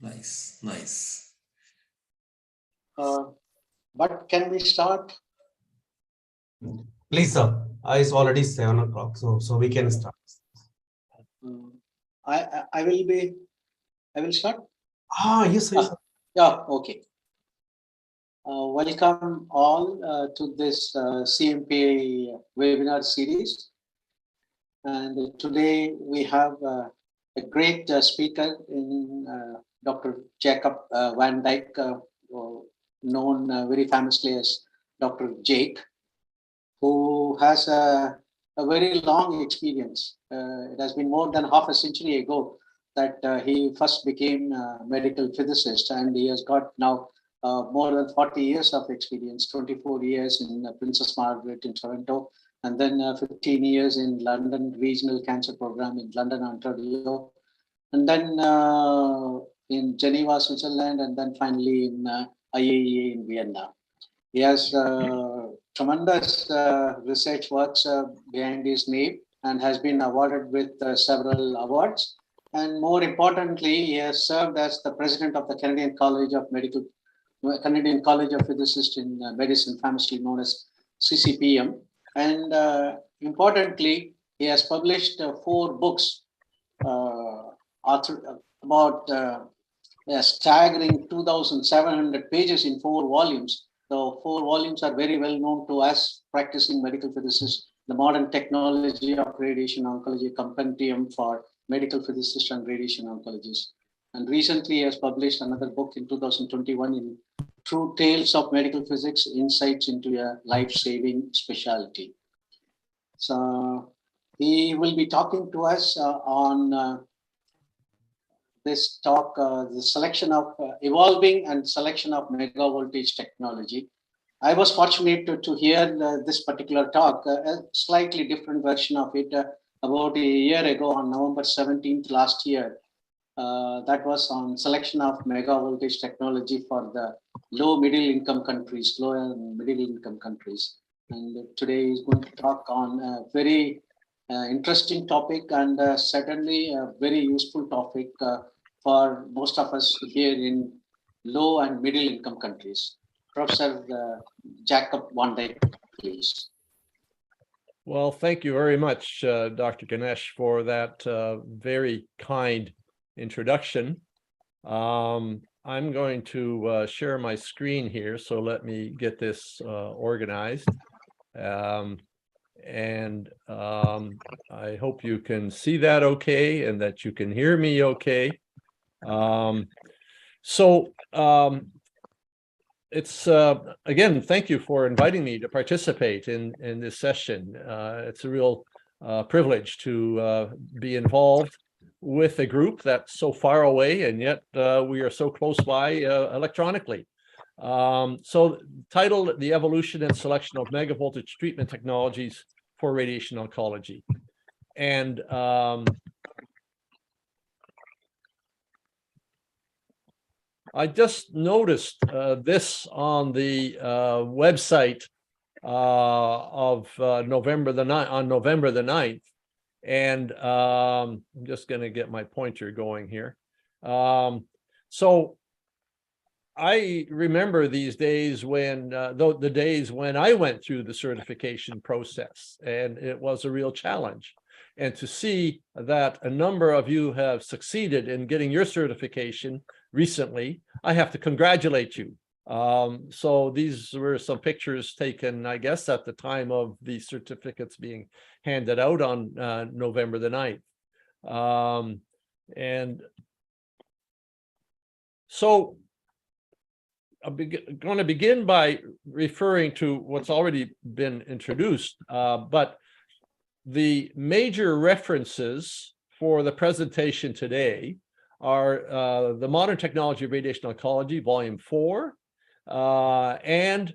Nice, nice. But can we start? Please, sir. It's already 7 o'clock, so we can start. I will start. Yes, yes. Yeah, okay. Welcome all to this CMPI webinar series. And today we have a great speaker in Dr. Jacob VanDyk, known very famously as Dr. Jake, who has a very long experience. It has been more than half a century ago that he first became a medical physicist, and he has got now more than 40 years of experience, 24 years in Princess Margaret in Toronto, and then 15 years in London Regional Cancer Program in London, Ontario, and then in Geneva, Switzerland, and then finally in IAEA in Vienna. He has tremendous research works behind his name and has been awarded with several awards. And more importantly, he has served as the president of the Canadian College of Physicists in Medicine, famously known as CCPM. And importantly, he has published 4 books about a staggering 2,700 pages in 4 volumes. So 4 volumes are very well known to us practicing medical physicists. The Modern Technology of Radiation Oncology, Compendium for Medical Physicists and Radiation Oncologists. And recently he has published another book in 2021 in True Tales of Medical Physics, Insights into a Life-Saving Specialty. So he will be talking to us on this talk, the selection of evolving and selection of megavoltage technology. I was fortunate to hear this particular talk, a slightly different version of it about a year ago on November 17th last year. That was on selection of megavoltage technology for the low and middle income countries. And today he's going to talk on a very interesting topic and certainly a very useful topic for most of us here in low and middle income countries. Professor Jacob VanDyk, please. Well, thank you very much, Dr. Ganesh, for that very kind introduction. I'm going to share my screen here, so let me get this organized. And I hope you can see that okay and that you can hear me okay. It's again, thank you for inviting me to participate in this session. It's a real privilege to be involved with a group that's so far away, and yet we are so close by electronically. So titled The Evolution and Selection of Megavoltage Treatment Technologies for Radiation Oncology. And I just noticed this on the website of November the 9th, and I'm just going to get my pointer going here. So I remember these days when the days when I went through the certification process, and it was a real challenge. And to see that a number of you have succeeded in getting your certification recently, I have to congratulate you. So these were some pictures taken, I guess, at the time of the certificates being handed out on November the 9th. And so I'm going to begin by referring to what's already been introduced, but the major references for the presentation today are the Modern Technology of Radiation Oncology, Volume 4, and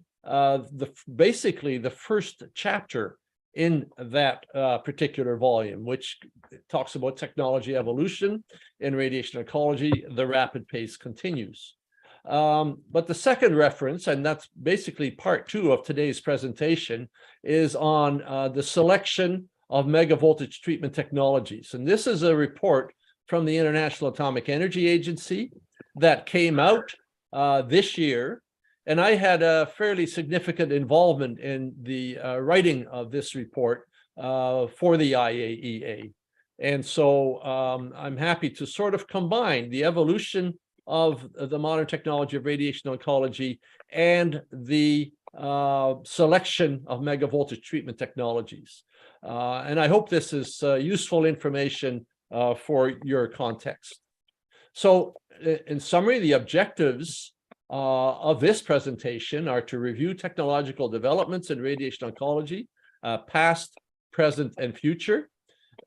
basically the first chapter in that particular volume, which talks about technology evolution in radiation oncology. The rapid pace continues. But the second reference, and that's basically part 2 of today's presentation, is on the selection of megavoltage treatment technologies. And this is a report from the International Atomic Energy Agency, that came out this year, and I had a fairly significant involvement in the writing of this report for the IAEA. And so I'm happy to sort of combine the evolution of the modern technology of radiation oncology and the selection of megavoltage treatment technologies. And I hope this is useful information for your context. So in summary, the objectives of this presentation are to review technological developments in radiation oncology, past, present, and future,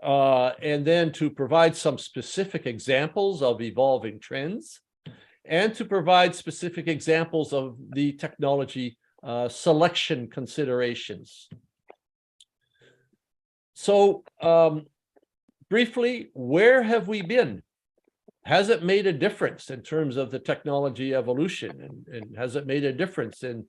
and then to provide some specific examples of evolving trends, and to provide specific examples of the technology selection considerations. So briefly, where have we been? Has it made a difference in terms of the technology evolution? And has it made a difference in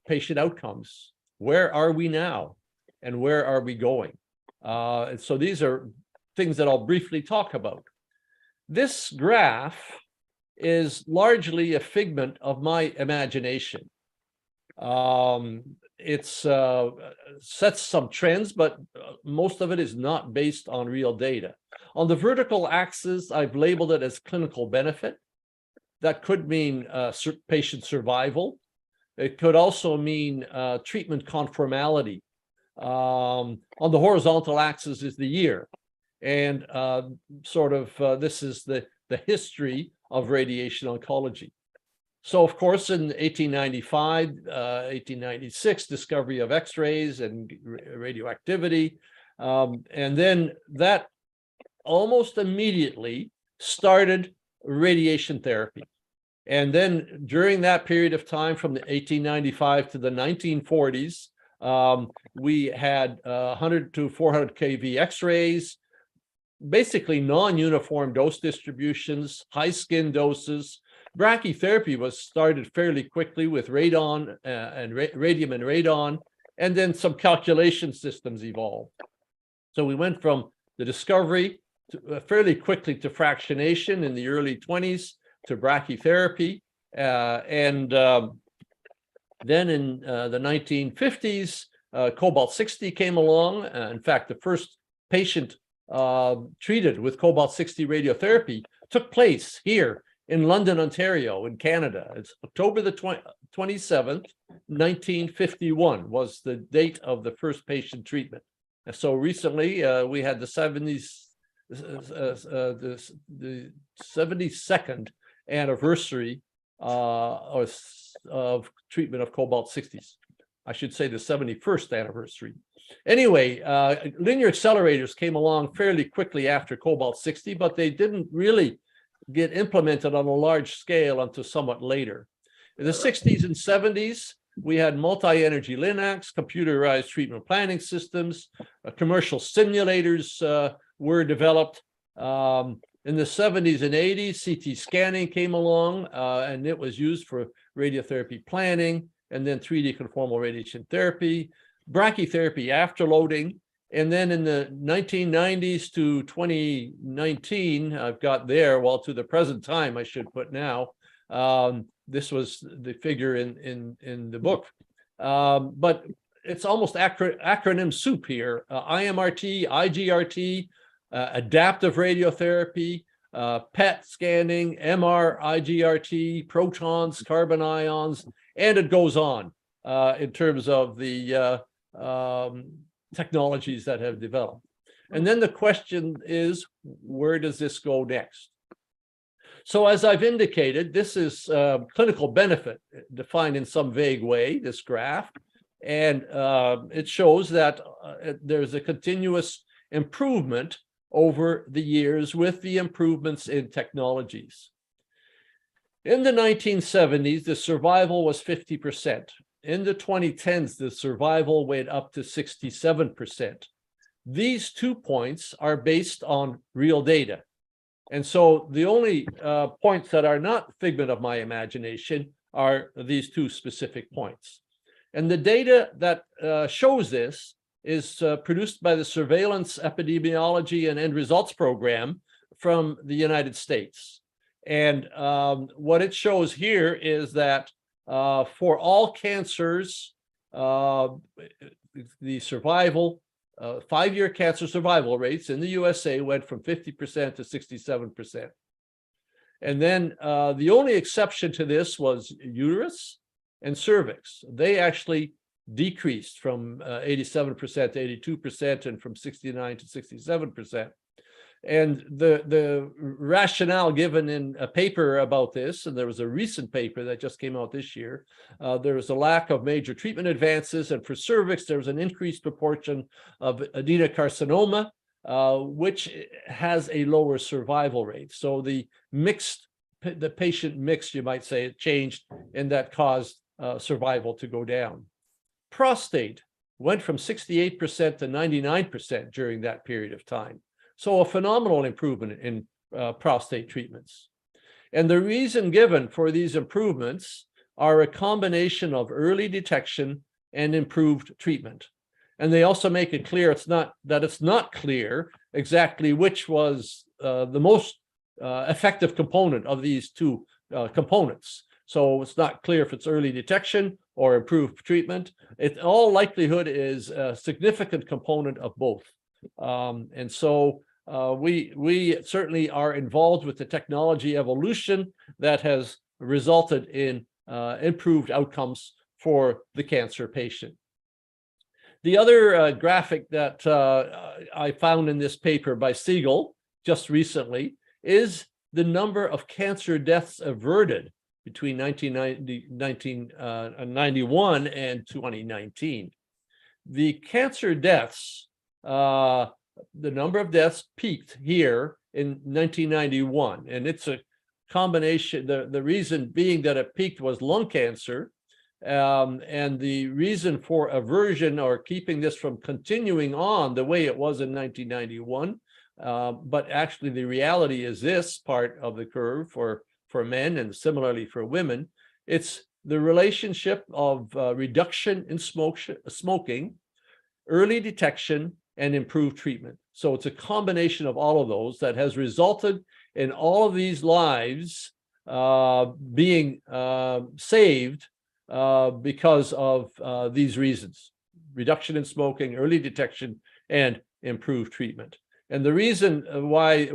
patient outcomes? Where are we now? And where are we going? And so these are things that I'll briefly talk about. This graph is largely a figment of my imagination. It sets some trends, but most of it is not based on real data. On the vertical axis, I've labeled it as clinical benefit. That could mean patient survival. It could also mean treatment conformality. On the horizontal axis is the year. And this is the history of radiation oncology. So, of course, in 1895, 1896, discovery of X-rays and radioactivity. And then that almost immediately started radiation therapy. And then during that period of time, from the 1895 to the 1940s, we had 100 to 400 kV X-rays, basically non-uniform dose distributions, high skin doses. Brachytherapy was started fairly quickly with radon and radium and radon, and then some calculation systems evolved. So we went from the discovery fairly quickly to fractionation in the early 20s to brachytherapy. And then in the 1950s, cobalt-60 came along. In fact, the first patient treated with cobalt-60 radiotherapy took place here in London, Ontario, in Canada. It's October the 27th, 1951 was the date of the first patient treatment. And so recently we had the 72nd anniversary of treatment of cobalt-60s. I should say the 71st anniversary. Anyway, linear accelerators came along fairly quickly after cobalt-60, but they didn't really get implemented on a large scale until somewhat later. In the 60s and 70s, we had multi-energy LINACs, computerized treatment planning systems, commercial simulators were developed. In the 70s and 80s, CT scanning came along, and it was used for radiotherapy planning, and then 3D conformal radiation therapy, brachytherapy afterloading. And then in the 1990s to 2019, I've got there, well, to the present time, I should put now, this was the figure in the book. But it's almost acronym soup here. IMRT, IGRT, adaptive radiotherapy, PET scanning, MR, IGRT, protons, carbon ions, and it goes on in terms of the technologies that have developed. And then the question is, where does this go next? So as I've indicated, this is clinical benefit defined in some vague way, this graph, and it shows that there's a continuous improvement over the years with the improvements in technologies. In the 1970s, the survival was 50%. In the 2010s, the survival went up to 67%. These 2 points are based on real data. And so the only points that are not figment of my imagination are these 2 specific points. And the data that shows this is produced by the Surveillance Epidemiology and End Results Program from the United States. And what it shows here is that for all cancers, the survival, 5-year cancer survival rates in the USA went from 50% to 67%. And then the only exception to this was uterus and cervix. They actually decreased from 87% to 82% and from 69 to 67%. And the rationale given in a paper about this, and there was a recent paper that just came out this year, there was a lack of major treatment advances, and for cervix, there was an increased proportion of adenocarcinoma, which has a lower survival rate. So the patient mix, you might say, it changed, and that caused survival to go down. Prostate went from 68% to 99% during that period of time. So a phenomenal improvement in prostate treatments. And the reason given for these improvements are a combination of early detection and improved treatment. And they also make it clear it's not clear exactly which was the most effective component of these two components. So it's not clear if it's early detection or improved treatment. In all likelihood is a significant component of both. And so we certainly are involved with the technology evolution that has resulted in improved outcomes for the cancer patient. The other graphic that I found in this paper by Siegel just recently is the number of cancer deaths averted between 1991 and 2019. The cancer deaths, the number of deaths peaked here in 1991, and it's a combination. The reason being that it peaked was lung cancer, and the reason for aversion or keeping this from continuing on the way it was in 1991. But actually, the reality is this part of the curve for men and similarly for women. It's the relationship of reduction in smoking, early detection, and improved treatment. So it's a combination of all of those that has resulted in all of these lives being saved because of these reasons: reduction in smoking, early detection, and improved treatment. And the reason why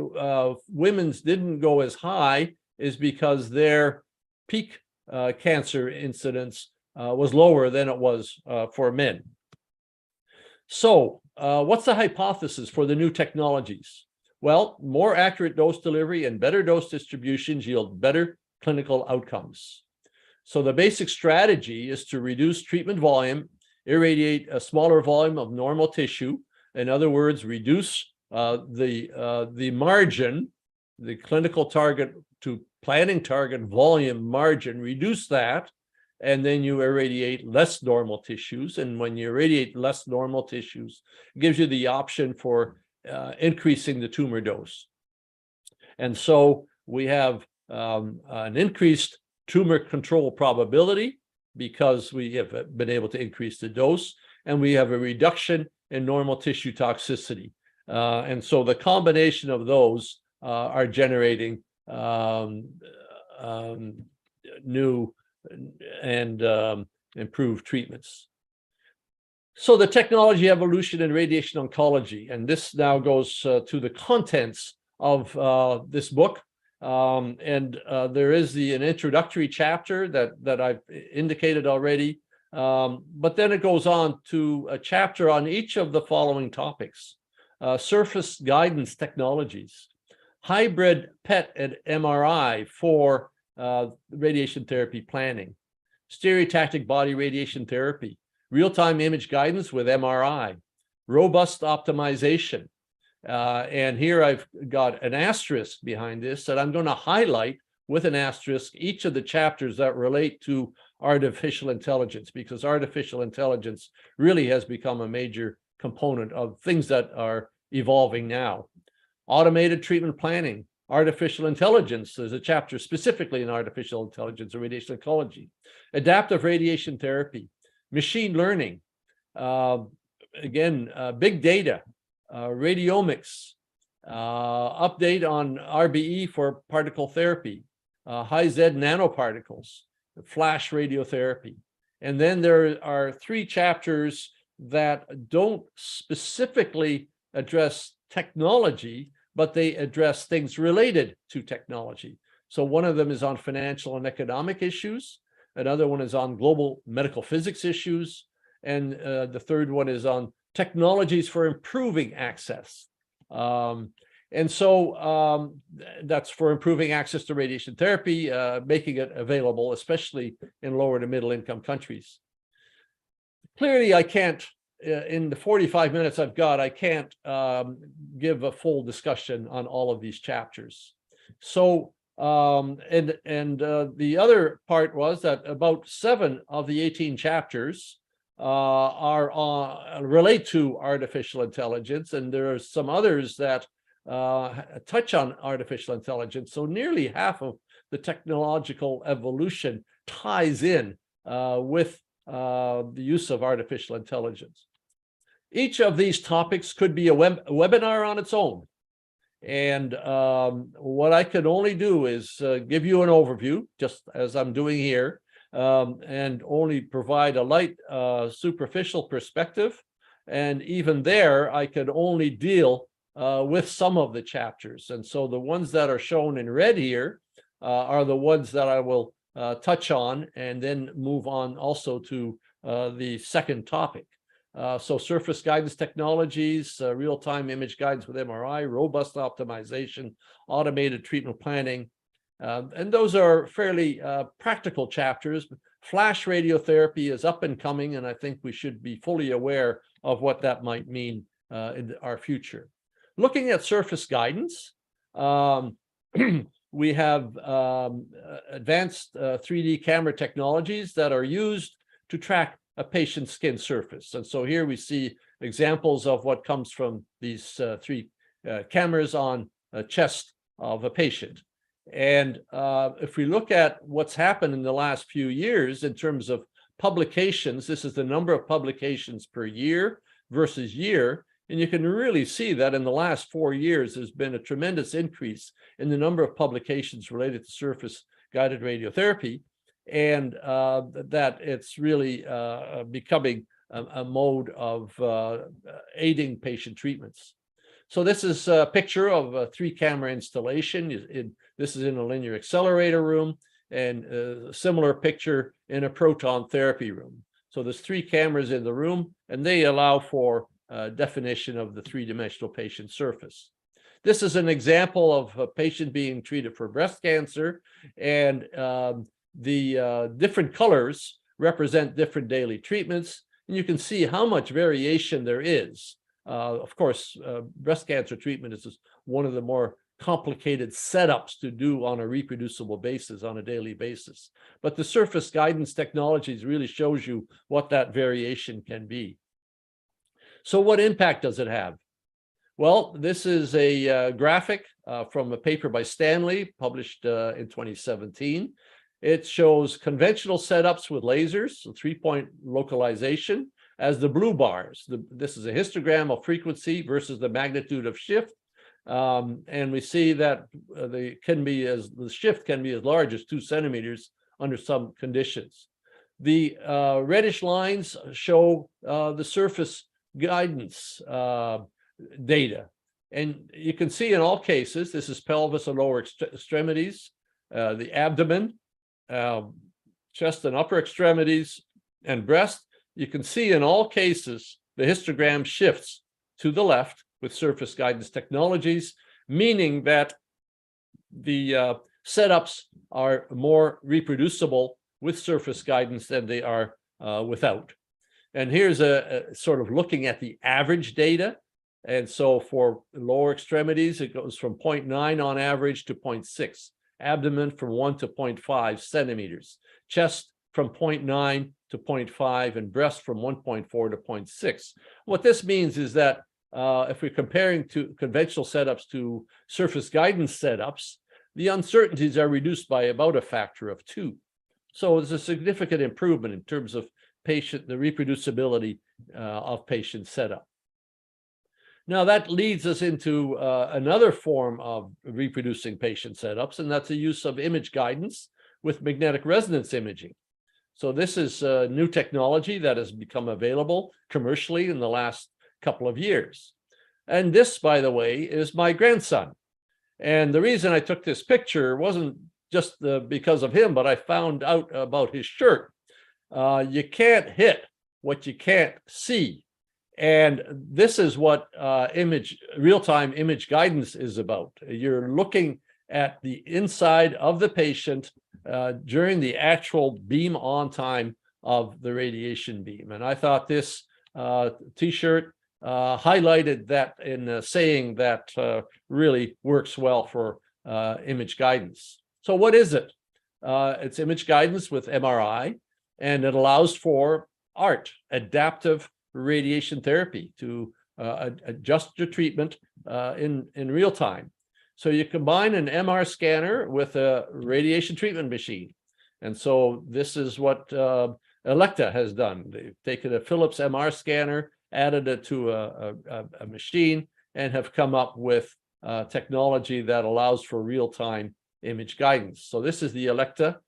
women's didn't go as high is because their peak cancer incidence was lower than it was for men. So what's the hypothesis for the new technologies? Well, more accurate dose delivery and better dose distributions yield better clinical outcomes. So the basic strategy is to reduce treatment volume, irradiate a smaller volume of normal tissue. In other words, reduce the margin, the clinical target to planning target volume margin, reduce that, and then you irradiate less normal tissues. And when you irradiate less normal tissues, it gives you the option for increasing the tumor dose. And so we have an increased tumor control probability because we have been able to increase the dose, and we have a reduction in normal tissue toxicity. And so the combination of those are generating new and improved treatments. So the technology evolution in radiation oncology, and this now goes to the contents of this book. There is an introductory chapter that I've indicated already, but then it goes on to a chapter on each of the following topics: surface guidance technologies, hybrid PET and MRI for radiation therapy planning, stereotactic body radiation therapy, real-time image guidance with MRI, robust optimization. And here I've got an asterisk behind this that I'm going to highlight with an asterisk each of the chapters that relate to artificial intelligence, because artificial intelligence really has become a major component of things that are evolving now. Automated treatment planning, artificial intelligence. There's a chapter specifically in artificial intelligence or radiation oncology. Adaptive radiation therapy, machine learning, big data, radiomics, update on RBE for particle therapy, high-Z nanoparticles, flash radiotherapy. And then there are 3 chapters that don't specifically address technology, but they address things related to technology. So one of them is on financial and economic issues. Another one is on global medical physics issues. And the third one is on technologies for improving access. And so that's for improving access to radiation therapy, making it available, especially in lower to middle income countries. Clearly, I can't, in the 45 minutes I've got, I can't give a full discussion on all of these chapters. So, the other part was that about 7 of the 18 chapters relate to artificial intelligence, and there are some others that touch on artificial intelligence. So nearly half of the technological evolution ties in with the use of artificial intelligence. Each of these topics could be a webinar on its own. And what I can only do is give you an overview, just as I'm doing here, and only provide a light superficial perspective. And even there, I could only deal with some of the chapters. And so the ones that are shown in red here are the ones that I will touch on and then move on also to the second topic. So surface guidance technologies, real-time image guidance with MRI, robust optimization, automated treatment planning. And those are fairly practical chapters. Flash radiotherapy is up and coming, and I think we should be fully aware of what that might mean in our future. Looking at surface guidance, we have advanced 3D camera technologies that are used to track a patient's skin surface. And so here we see examples of what comes from these 3 cameras on a chest of a patient. And if we look at what's happened in the last few years in terms of publications, this is the number of publications per year versus year. And you can really see that in the last 4 years, there's been a tremendous increase in the number of publications related to surface guided radiotherapy, and that it's really becoming a mode of aiding patient treatments. So this is a picture of a 3-camera installation. This is in a linear accelerator room, and a similar picture in a proton therapy room. So there's 3 cameras in the room, and they allow for definition of the 3-dimensional patient surface. This is an example of a patient being treated for breast cancer, and the different colors represent different daily treatments, and you can see how much variation there is. Of course, breast cancer treatment is one of the more complicated setups to do on a reproducible basis on a daily basis. But the surface guidance technologies really shows you what that variation can be. So what impact does it have? Well, this is a graphic from a paper by Stanley published in 2017. It shows conventional setups with lasers, so 3-point localization, as the blue bars. This is a histogram of frequency versus the magnitude of shift. And we see that the shift can be as large as 2 centimeters under some conditions. The reddish lines show the surface guidance data. And you can see in all cases, this is pelvis and lower extremities, the abdomen, chest and upper extremities, and breast. You can see in all cases, the histogram shifts to the left with surface guidance technologies, meaning that the setups are more reproducible with surface guidance than they are without. And here's a sort of looking at the average data. And so for lower extremities, it goes from 0.9 on average to 0.6. Abdomen from 1 to 0.5 centimeters. Chest from 0.9 to 0.5, and breast from 1.4 to 0.6. What this means is that if we're comparing to conventional setups to surface guidance setups, the uncertainties are reduced by about a factor of 2. So there's a significant improvement in terms of the reproducibility of patient setup. Now that leads us into another form of reproducing patient setups, and that's the use of image guidance with magnetic resonance imaging. So this is new technology that has become available commercially in the last couple of years. And this, by the way, is my grandson. And the reason I took this picture wasn't just because of him, but I found out about his shirt. You can't hit what you can't see. And this is what real-time image guidance is about. You're looking at the inside of the patient during the actual beam on time of the radiation beam. And I thought this t-shirt highlighted that in saying that really works well for image guidance. So what is it? It's image guidance with MRI, and it allows for ART, adaptive radiation therapy, to adjust your treatment in real time. So you combine an MR scanner with a radiation treatment machine. And so this is what Elekta has done. They've taken a Philips MR scanner, added it to a machine, and have come up with technology that allows for real-time image guidance. So this is the Elekta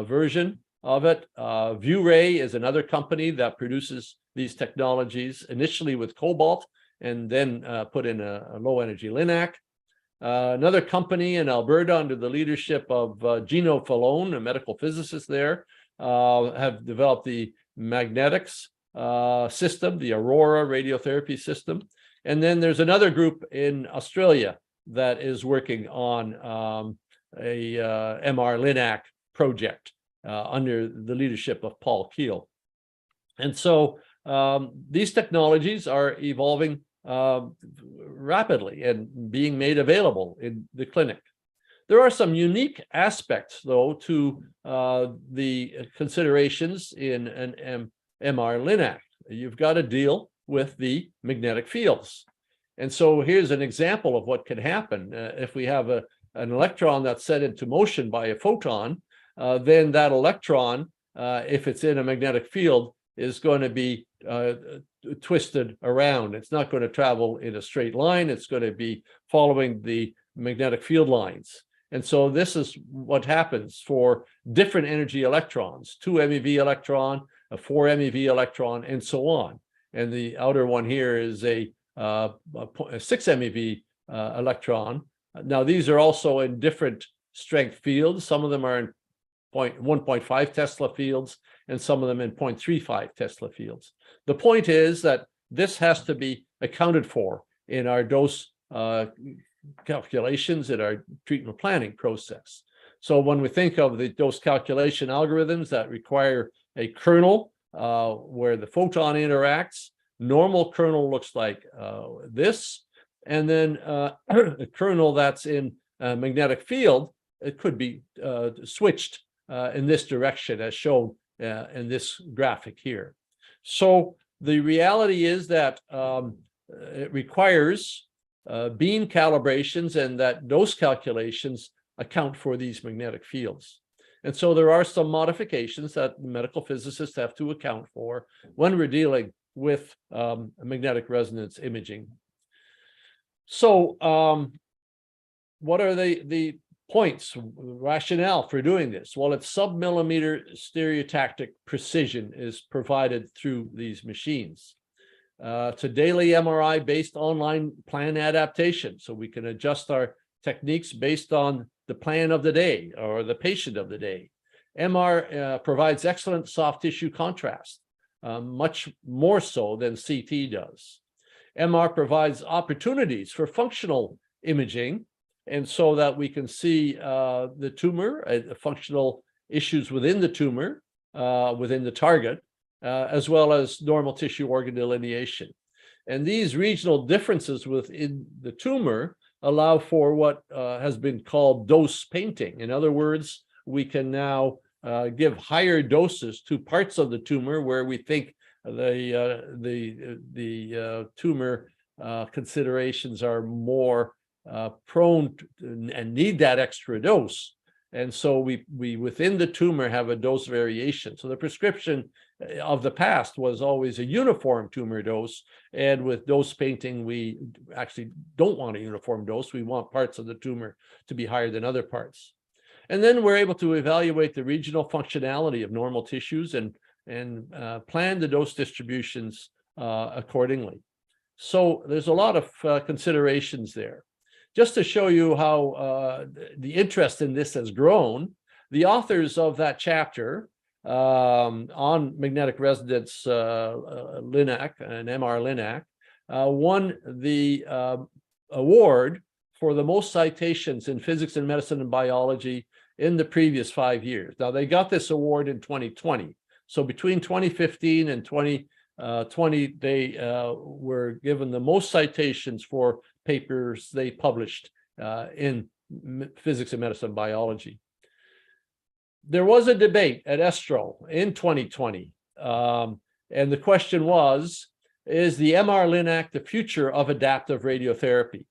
version of it. ViewRay is another company that produces these technologies, initially with cobalt, and then put in a low-energy LINAC. Another company in Alberta, under the leadership of Gino Fallone, a medical physicist there, have developed the magnetics system, the Aurora radiotherapy system. And then there's another group in Australia that is working on a MR LINAC project under the leadership of Paul Keel. And so these technologies are evolving rapidly and being made available in the clinic. There are some unique aspects, though, to the considerations in an MR LINAC. You've got to deal with the magnetic fields. And so here's an example of what can happen. If we have an electron that's set into motion by a photon, then that electron, if it's in a magnetic field, is going to be twisted around. It's not going to travel in a straight line. It's going to be following the magnetic field lines. And so this is what happens for different energy electrons, 2 MeV electron, a 4 MeV electron, and so on. And the outer one here is a 6 MeV electron. Now, these are also in different strength fields. Some of them are in 1.5 Tesla fields, and some of them in 0.35 Tesla fields. The point is that this has to be accounted for in our dose calculations, in our treatment planning process. So when we think of the dose calculation algorithms that require a kernel where the photon interacts, normal kernel looks like this, and then a kernel that's in a magnetic field, it could be switched in this direction, as shown in this graphic here. So the reality is that it requires beam calibrations, and that dose calculations account for these magnetic fields. And so there are some modifications that medical physicists have to account for when we're dealing with magnetic resonance imaging. So what are the points, rationale for doing this? Well, it's sub-millimeter stereotactic precision is provided through these machines. It's a daily MRI-based online plan adaptation, so we can adjust our techniques based on the plan of the day or the patient of the day. MR provides excellent soft tissue contrast, much more so than CT does. MR provides opportunities for functional imaging, and so that we can see the tumor, functional issues within the tumor, within the target, as well as normal tissue organ delineation. And these regional differences within the tumor allow for what has been called dose painting. In other words, we can now give higher doses to parts of the tumor where we think the tumor considerations are more prone to, and need that extra dose. And so we within the tumor have a dose variation. So the prescription of the past was always a uniform tumor dose. And with dose painting, we actually don't want a uniform dose. We want parts of the tumor to be higher than other parts. And then we're able to evaluate the regional functionality of normal tissues and plan the dose distributions accordingly. So there's a lot of considerations there. Just to show you how the interest in this has grown, the authors of that chapter on magnetic resonance LINAC and MR LINAC won the award for the most citations in physics and medicine and biology in the previous 5 years. Now, they got this award in 2020. So between 2015 and 2020, they were given the most citations for papers they published in physics and medicine and biology. There was a debate at ESTRO in 2020, and the question was, is the MR LINAC the future of adaptive radiotherapy?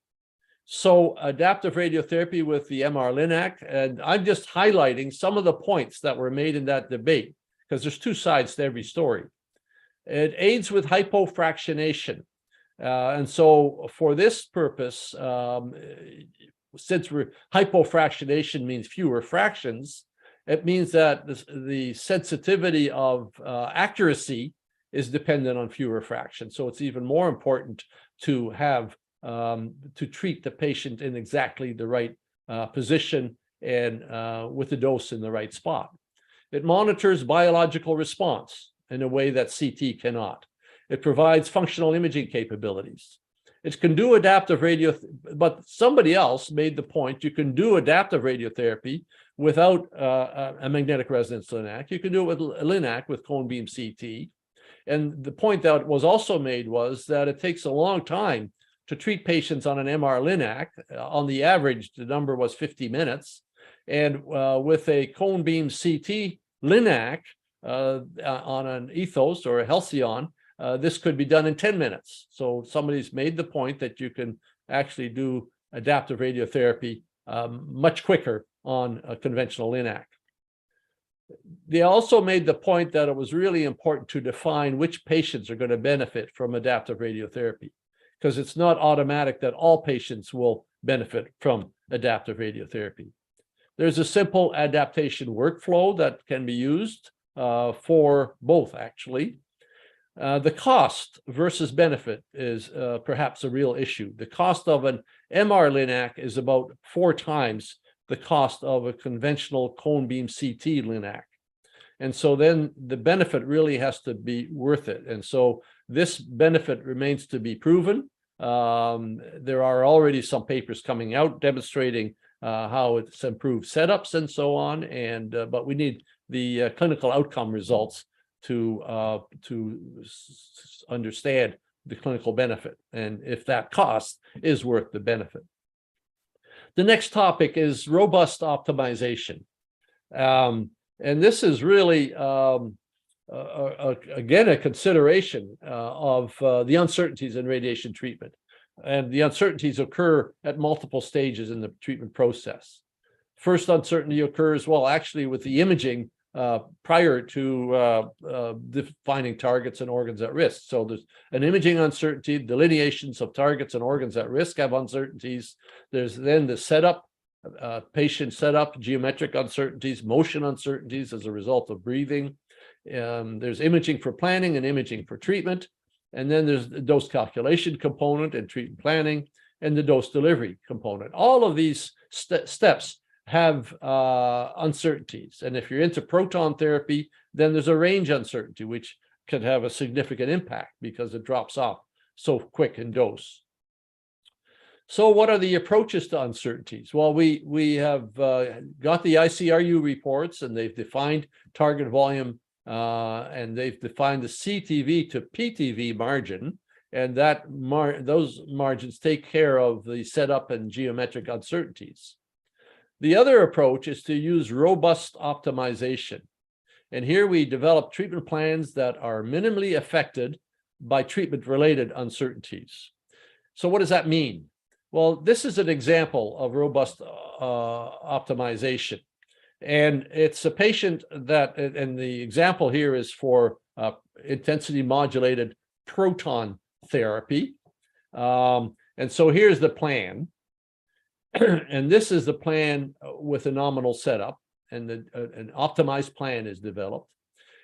So adaptive radiotherapy with the MR LINAC, and I'm just highlighting some of the points that were made in that debate, because there's two sides to every story. It aids with hypofractionation. And so for this purpose, since hypofractionation means fewer fractions, it means that the sensitivity of accuracy is dependent on fewer fractions. So it's even more important to have to treat the patient in exactly the right position and with the dose in the right spot. It monitors biological response in a way that CT cannot. It provides functional imaging capabilities. It can do adaptive but somebody else made the point you can do adaptive radiotherapy without a magnetic resonance LINAC. You can do it with a LINAC with cone beam CT. And the point that was also made was that it takes a long time to treat patients on an MR LINAC. On the average, the number was 50 minutes. And with a cone beam CT LINAC on an ethos or a halcyon, this could be done in 10 minutes. So somebody's made the point that you can actually do adaptive radiotherapy much quicker on a conventional LINAC. They also made the point that it was really important to define which patients are going to benefit from adaptive radiotherapy, because it's not automatic that all patients will benefit from adaptive radiotherapy. There's a simple adaptation workflow that can be used for both, actually. The cost versus benefit is perhaps a real issue. The cost of an MR LINAC is about 4 times the cost of a conventional cone beam CT LINAC. And so then the benefit really has to be worth it. And so this benefit remains to be proven. There are already some papers coming out demonstrating how it's improved setups and so on. And but we need the clinical outcome results to understand the clinical benefit and if that cost is worth the benefit. The next topic is robust optimization. And this is really, again, a consideration of the uncertainties in radiation treatment. And the uncertainties occur at multiple stages in the treatment process. First uncertainty occurs, well, actually with the imaging prior to defining targets and organs at risk. So there's an imaging uncertainty, delineations of targets and organs at risk have uncertainties. There's then the setup, patient setup, geometric uncertainties, motion uncertainties as a result of breathing. There's imaging for planning and imaging for treatment. And then there's the dose calculation component and treatment planning and the dose delivery component. All of these steps have uncertainties. And if you're into proton therapy, then there's a range uncertainty, which can have a significant impact because it drops off so quick in dose. So what are the approaches to uncertainties? Well, we have got the ICRU reports, and they've defined target volume, and they've defined the CTV to PTV margin, and that those margins take care of the setup and geometric uncertainties. The other approach is to use robust optimization. And here we develop treatment plans that are minimally affected by treatment-related uncertainties. So what does that mean? Well, this is an example of robust optimization. And it's a patient that, and the example here is for intensity modulated proton therapy. And so here's the plan. And this is the plan with a nominal setup, and an optimized plan is developed.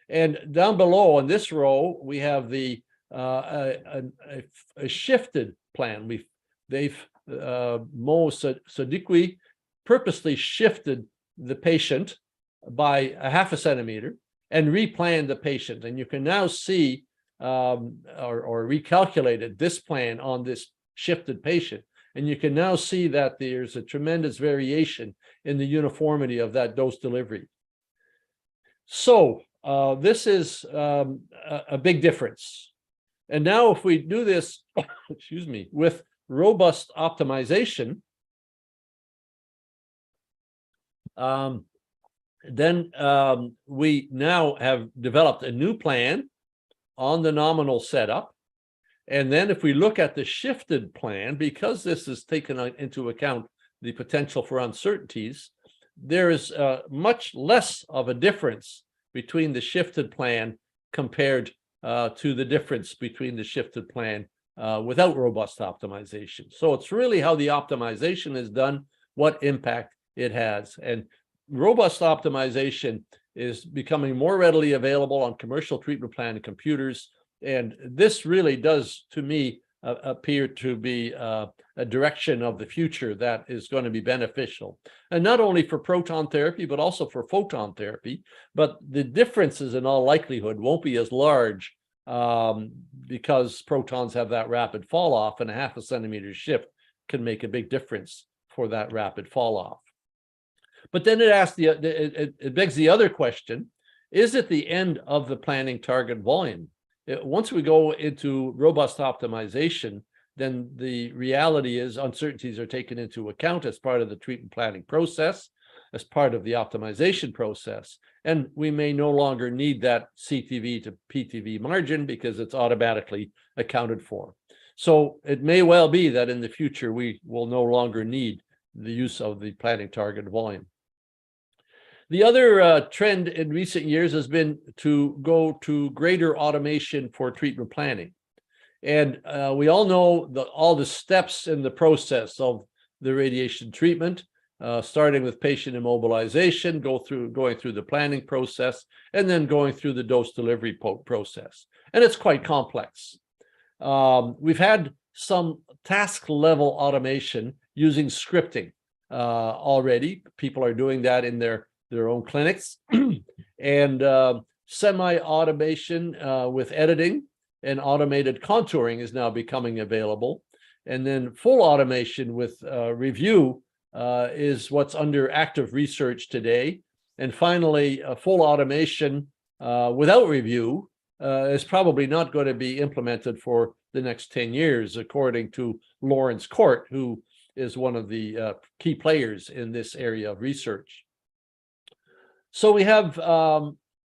And down below on this row, we have the a shifted plan. Mo Sadiqui purposely shifted the patient by a half a centimeter and replanned the patient. And you can now see or recalculated this plan on this shifted patient. And you can now see that there's a tremendous variation in the uniformity of that dose delivery. So this is a big difference. And now if we do this, excuse me, with robust optimization, then we now have developed a new plan on the nominal setup. And then if we look at the shifted plan, because this is taken into account the potential for uncertainties, there is much less of a difference between the shifted plan compared to the difference between the shifted plan without robust optimization. So it's really how the optimization is done, what impact it has. And robust optimization is becoming more readily available on commercial treatment plan computers. And this really does, to me, appear to be a direction of the future that is going to be beneficial. And not only for proton therapy, but also for photon therapy. But the differences in all likelihood won't be as large because protons have that rapid fall off, and a half a centimeter shift can make a big difference for that rapid fall off. But then it begs the other question: is it the end of the planning target volume? Once we go into robust optimization, then the reality is uncertainties are taken into account as part of the treatment planning process, as part of the optimization process, and we may no longer need that CTV to PTV margin because it's automatically accounted for. So it may well be that in the future we will no longer need the use of the planning target volume. The other trend in recent years has been to go to greater automation for treatment planning. And we all know all the steps in the process of the radiation treatment, starting with patient immobilization, going through the planning process, and then going through the dose delivery process. And it's quite complex. We've had some task level automation using scripting already. People are doing that in their own clinics, and semi-automation with editing and automated contouring is now becoming available. And then full automation with review is what's under active research today. And finally, full automation without review is probably not going to be implemented for the next 10 years, according to Lawrence Court, who is one of the key players in this area of research. So we have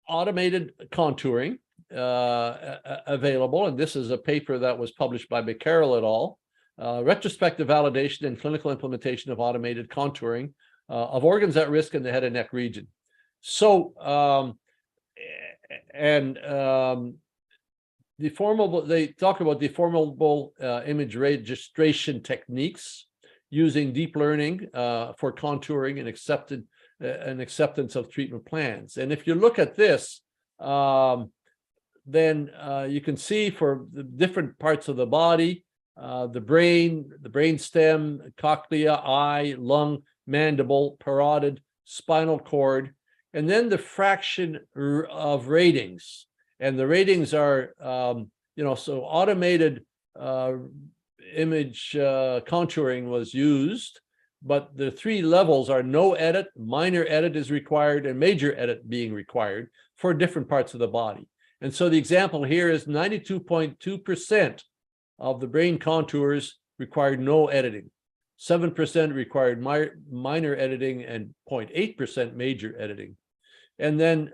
automated contouring available, and this is a paper that was published by McCarroll et al. Retrospective validation and clinical implementation of automated contouring of organs at risk in the head and neck region. So, they talk about deformable image registration techniques using deep learning for contouring and acceptance of treatment plans. And if you look at this, then you can see for the different parts of the body, the brain stem, cochlea, eye, lung, mandible, parotid, spinal cord, and then the fraction of ratings. And the ratings are, so automated image contouring was used, but the three levels are no edit, minor edit is required, and major edit being required for different parts of the body. And so the example here is 92.2% of the brain contours required no editing, 7% required minor editing, and 0.8% major editing. And then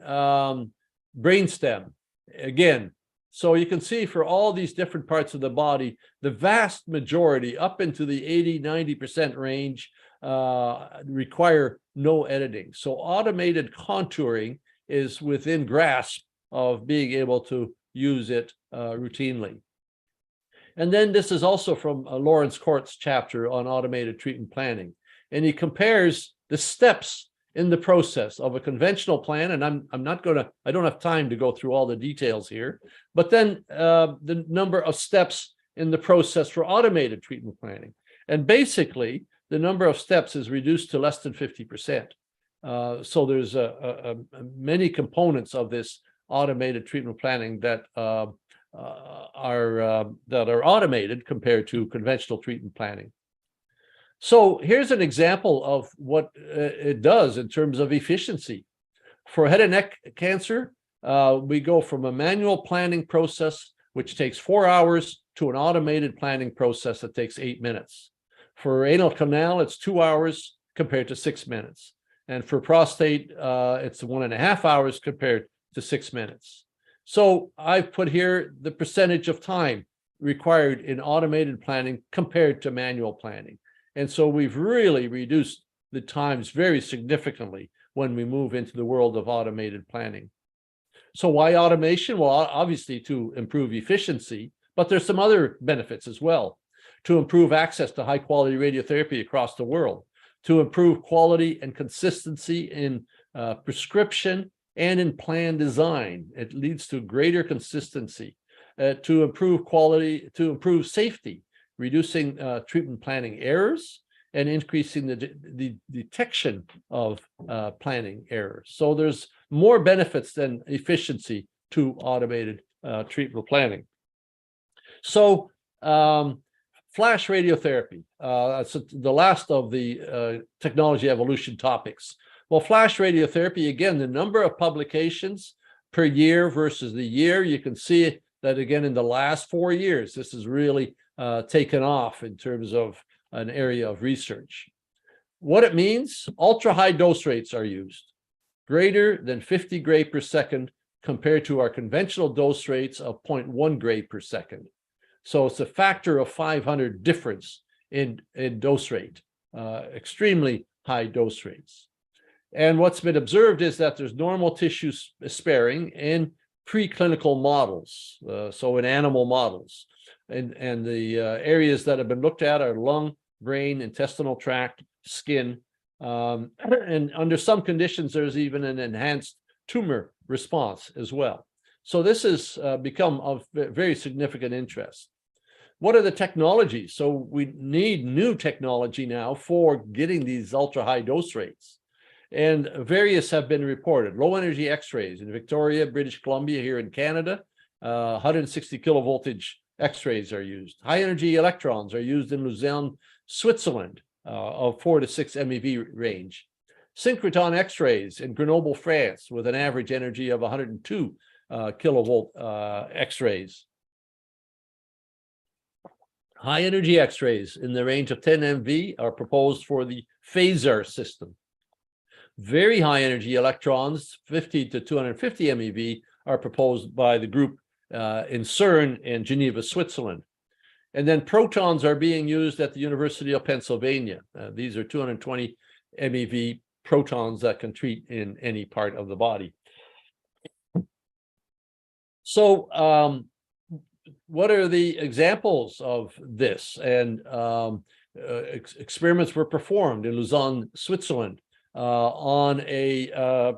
brainstem, again. So you can see for all these different parts of the body, the vast majority, up into the 80–90% range, require no editing. So automated contouring is within grasp of being able to use it routinely. And then this is also from Lawrence Court's chapter on automated treatment planning. And he compares the steps in the process of a conventional plan. And I don't have time to go through all the details here, but then the number of steps in the process for automated treatment planning. And basically, the number of steps is reduced to less than 50%. So there's many components of this automated treatment planning that are automated compared to conventional treatment planning. So here's an example of what it does in terms of efficiency. For head and neck cancer, we go from a manual planning process, which takes 4 hours, to an automated planning process that takes 8 minutes. For anal canal, it's 2 hours compared to 6 minutes. And for prostate, it's 1.5 hours compared to 6 minutes. So I've put here the percentage of time required in automated planning compared to manual planning. And so we've really reduced the times very significantly when we move into the world of automated planning. So why automation? Well, obviously to improve efficiency, but there's some other benefits as well. To improve access to high quality radiotherapy across the world, to improve quality and consistency in prescription and in plan design. It leads to greater consistency, to improve quality, to improve safety, reducing treatment planning errors and increasing the detection of planning errors. So there's more benefits than efficiency to automated treatment planning. So flash radiotherapy, that's the last of the technology evolution topics. Well, flash radiotherapy, again, the number of publications per year versus the year, you can see that again in the last 4 years, this has really taken off in terms of an area of research. What it means, ultra high dose rates are used, greater than 50 gray per second compared to our conventional dose rates of 0.1 gray per second. So it's a factor of 500 difference in dose rate, extremely high dose rates. And what's been observed is that there's normal tissue sparing in preclinical models, so in animal models. And the areas that have been looked at are lung, brain, intestinal tract, skin. And under some conditions, there's even an enhanced tumor response as well. So this has become of very significant interest. What are the technologies? So we need new technology now for getting these ultra high dose rates. And various have been reported. Low energy X-rays in Victoria, British Columbia, here in Canada, 160 kilovoltage X-rays are used. High energy electrons are used in Lausanne, Switzerland, of 4 to 6 MeV range. Synchrotron X-rays in Grenoble, France, with an average energy of 102 kilovolt X-rays. High energy X-rays in the range of 10 MV are proposed for the phasar system. Very high energy electrons, 50 to 250 MeV, are proposed by the group in CERN in Geneva, Switzerland. And then protons are being used at the University of Pennsylvania. These are 220 MeV protons that can treat in any part of the body. So what are the examples of this? And experiments were performed in Lausanne, Switzerland, on a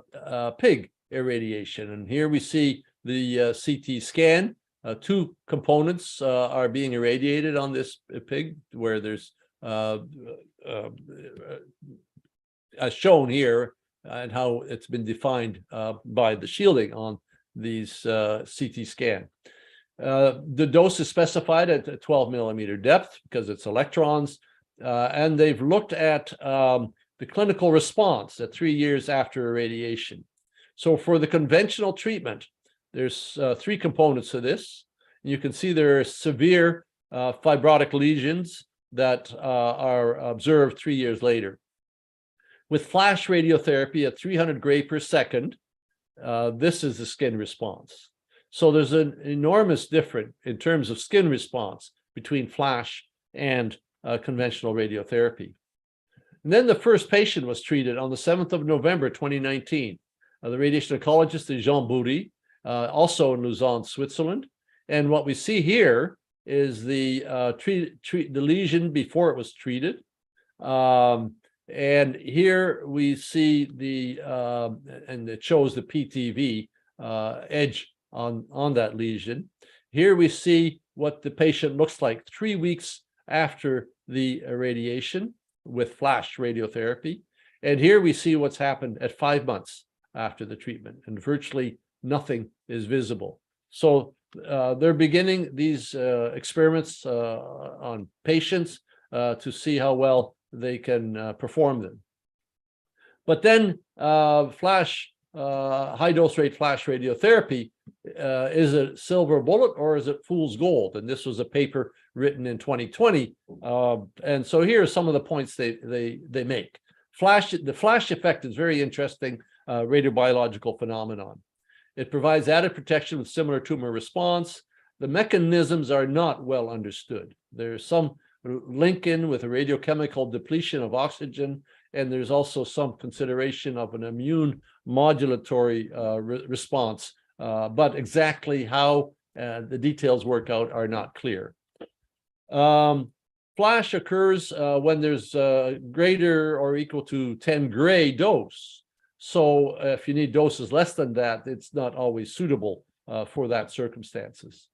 pig irradiation. And here we see the CT scan. 2 components are being irradiated on this pig, where there's, as shown here, and how it's been defined by the shielding on these CT scan. The dose is specified at a 12 millimeter depth because it's electrons, and they've looked at the clinical response at 3 years after irradiation. So for the conventional treatment, there's 3 components to this. You can see there are severe fibrotic lesions that are observed 3 years later. With flash radiotherapy at 300 gray per second, this is the skin response. So there's an enormous difference in terms of skin response between flash and conventional radiotherapy. And then the first patient was treated on the 7th of November, 2019. The radiation oncologist is Jean Boury, also in Lausanne, Switzerland. And what we see here is the the lesion before it was treated. And here we see the, and it shows the PTV edge on that lesion. Here we see what the patient looks like 3 weeks after the irradiation with flash radiotherapy. And here we see what's happened at 5 months after the treatment, and virtually nothing is visible. So they're beginning these experiments on patients to see how well they can perform them. But then high dose rate flash radiotherapy, is it silver bullet or is it fool's gold? And this was a paper written in 2020. And so here are some of the points they make. The flash effect is very interesting radiobiological phenomenon. It provides added protection with similar tumor response. The mechanisms are not well understood. There's some link in with a radiochemical depletion of oxygen, and there's also some consideration of an immune modulatory response, but exactly how the details work out are not clear. Flash occurs when there's greater or equal to 10 gray dose. So if you need doses less than that, it's not always suitable for that circumstances.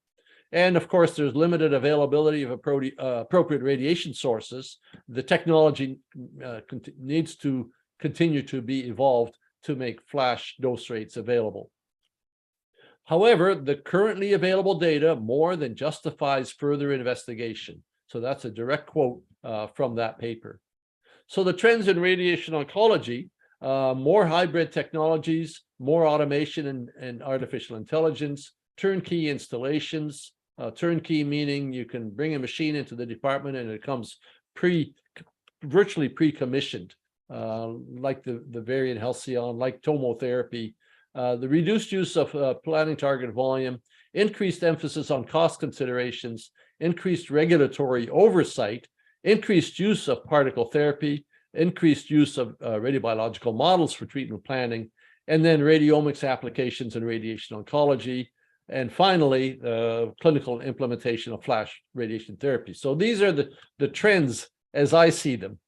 And of course, there's limited availability of appropriate radiation sources. The technology needs to continue to be evolved to make flash dose rates available. However, the currently available data more than justifies further investigation. So that's a direct quote from that paper. So the trends in radiation oncology, more hybrid technologies, more automation and artificial intelligence, turnkey installations, turnkey meaning you can bring a machine into the department and it comes virtually pre-commissioned, like the Varian Halcyon, like tomotherapy. The reduced use of planning target volume, increased emphasis on cost considerations, increased regulatory oversight, increased use of particle therapy, increased use of radiobiological models for treatment planning, and then radiomics applications in radiation oncology, and finally, clinical implementation of flash radiation therapy. So these are the trends as I see them.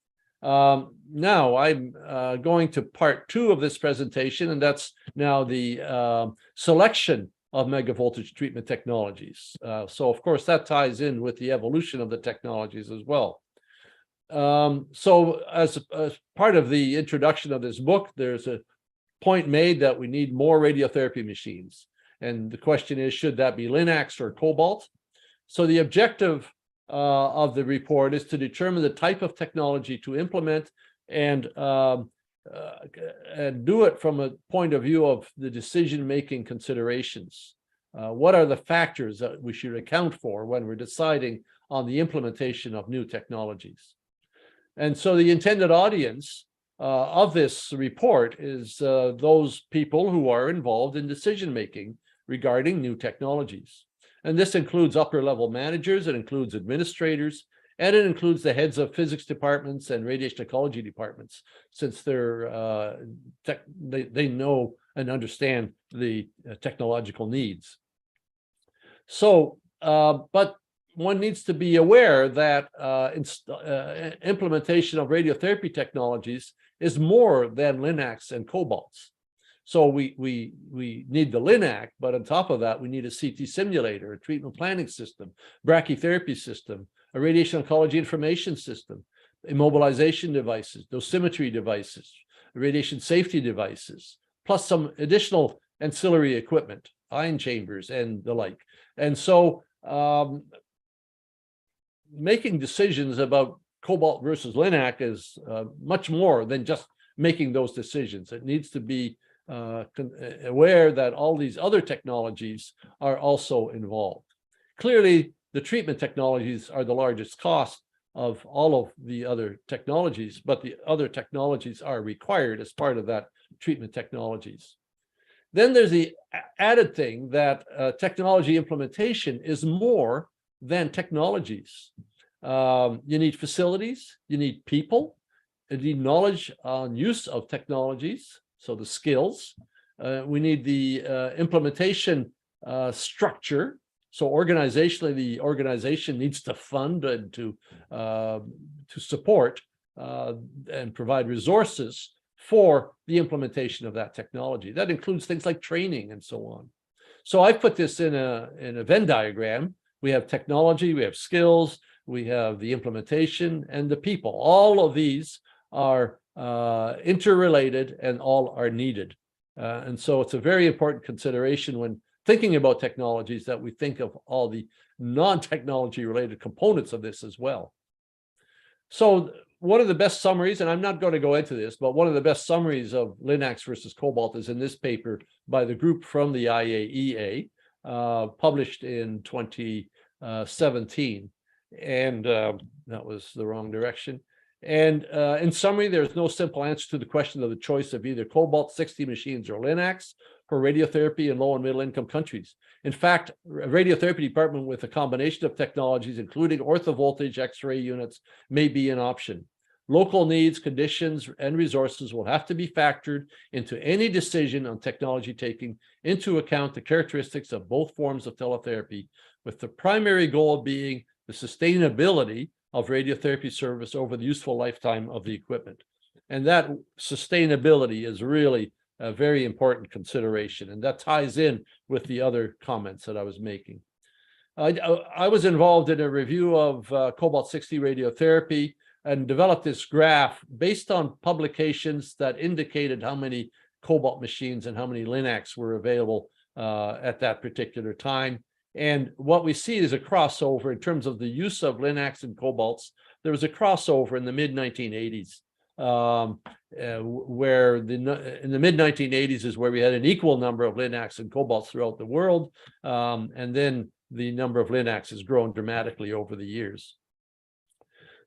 Now I'm going to part 2 of this presentation, and that's now the selection of megavoltage treatment technologies. So of course that ties in with the evolution of the technologies as well. So as part of the introduction of this book, there's a point made that we need more radiotherapy machines. And the question is, should that be Linacs or Cobalt? So the objective of the report is to determine the type of technology to implement and do it from a point of view of the decision-making considerations. What are the factors that we should account for when we're deciding on the implementation of new technologies? And so the intended audience of this report is those people who are involved in decision-making regarding new technologies. And this includes upper-level managers, it includes administrators, and it includes the heads of physics departments and radiation ecology departments, since they're they know and understand the technological needs. So, but one needs to be aware that implementation of radiotherapy technologies is more than Linacs and Cobalts. So we need the Linac, but on top of that, we need a CT simulator, a treatment planning system, brachytherapy system, a radiation oncology information system, immobilization devices, dosimetry devices, radiation safety devices, plus some additional ancillary equipment, ion chambers and the like. And so making decisions about Cobalt versus Linac is much more than just making those decisions. It needs to be aware that all these other technologies are also involved. Clearly, the treatment technologies are the largest cost of all of the other technologies, but the other technologies are required as part of that treatment technologies. Then there's the added thing that technology implementation is more than technologies. You need facilities, you need people, need knowledge on use of technologies, so the skills. We need the implementation structure. So organizationally, the organization needs to fund and to support and provide resources for the implementation of that technology. That includes things like training and so on. So I put this in a Venn diagram. We have technology, we have skills, we have the implementation and the people. All of these are interrelated and all are needed. And so it's a very important consideration when thinking about technologies that we think of all the non-technology related components of this as well. So one of the best summaries, and I'm not going to go into this, but one of the best summaries of Linux versus Cobalt is in this paper by the group from the IAEA, published in 2017. And that was the wrong direction. And in summary, there's no simple answer to the question of the choice of either Cobalt 60 machines or Linux for radiotherapy in low and middle income countries. In fact, a radiotherapy department with a combination of technologies, including orthovoltage X-ray units, may be an option. Local needs, conditions, and resources will have to be factored into any decision on technology, taking into account the characteristics of both forms of teletherapy, with the primary goal being the sustainability of radiotherapy service over the useful lifetime of the equipment. And that sustainability is really a very important consideration, and that ties in with the other comments that I was making. I was involved in a review of Cobalt 60 radiotherapy and developed this graph based on publications that indicated how many Cobalt machines and how many Linux were available at that particular time. And what we see is a crossover in terms of the use of Linux and Cobalts. There was a crossover in the mid-1980s, where in the mid-1980s is where we had an equal number of Linux and Cobalts throughout the world. And then the number of Linux has grown dramatically over the years.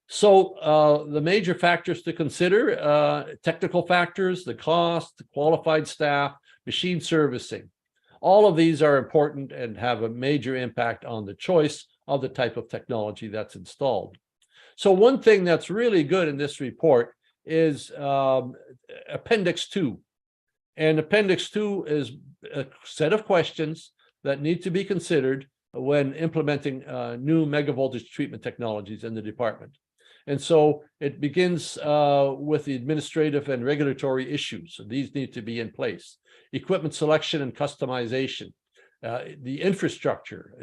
So the major factors to consider, technical factors, the cost, the qualified staff, machine servicing. All of these are important and have a major impact on the choice of the type of technology that's installed. So one thing that's really good in this report is Appendix 2. And Appendix 2 is a set of questions that need to be considered when implementing new megavoltage treatment technologies in the department. And so it begins with the administrative and regulatory issues. So these need to be in place. Equipment selection and customization. The infrastructure,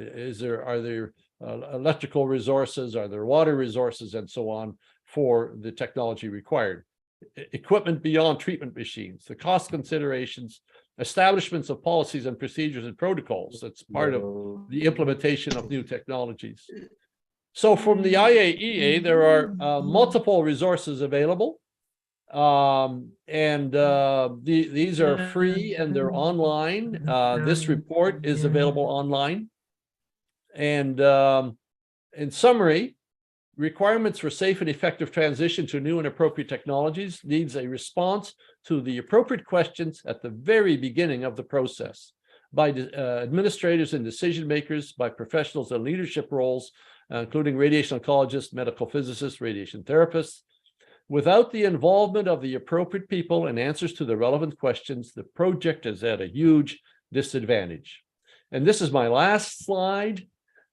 are there electrical resources, are there water resources, and so on for the technology required. Equipment beyond treatment machines, the cost considerations, establishments of policies and procedures and protocols. That's part of the implementation of new technologies. So from the IAEA, there are multiple resources available. These are free and they're online. This report is available online. And in summary, requirements for safe and effective transition to new and appropriate technologies needs a response to the appropriate questions at the very beginning of the process by administrators and decision makers, by professionals in leadership roles, including radiation oncologists, medical physicists, radiation therapists. Without the involvement of the appropriate people and answers to the relevant questions, the project is at a huge disadvantage. And this is my last slide.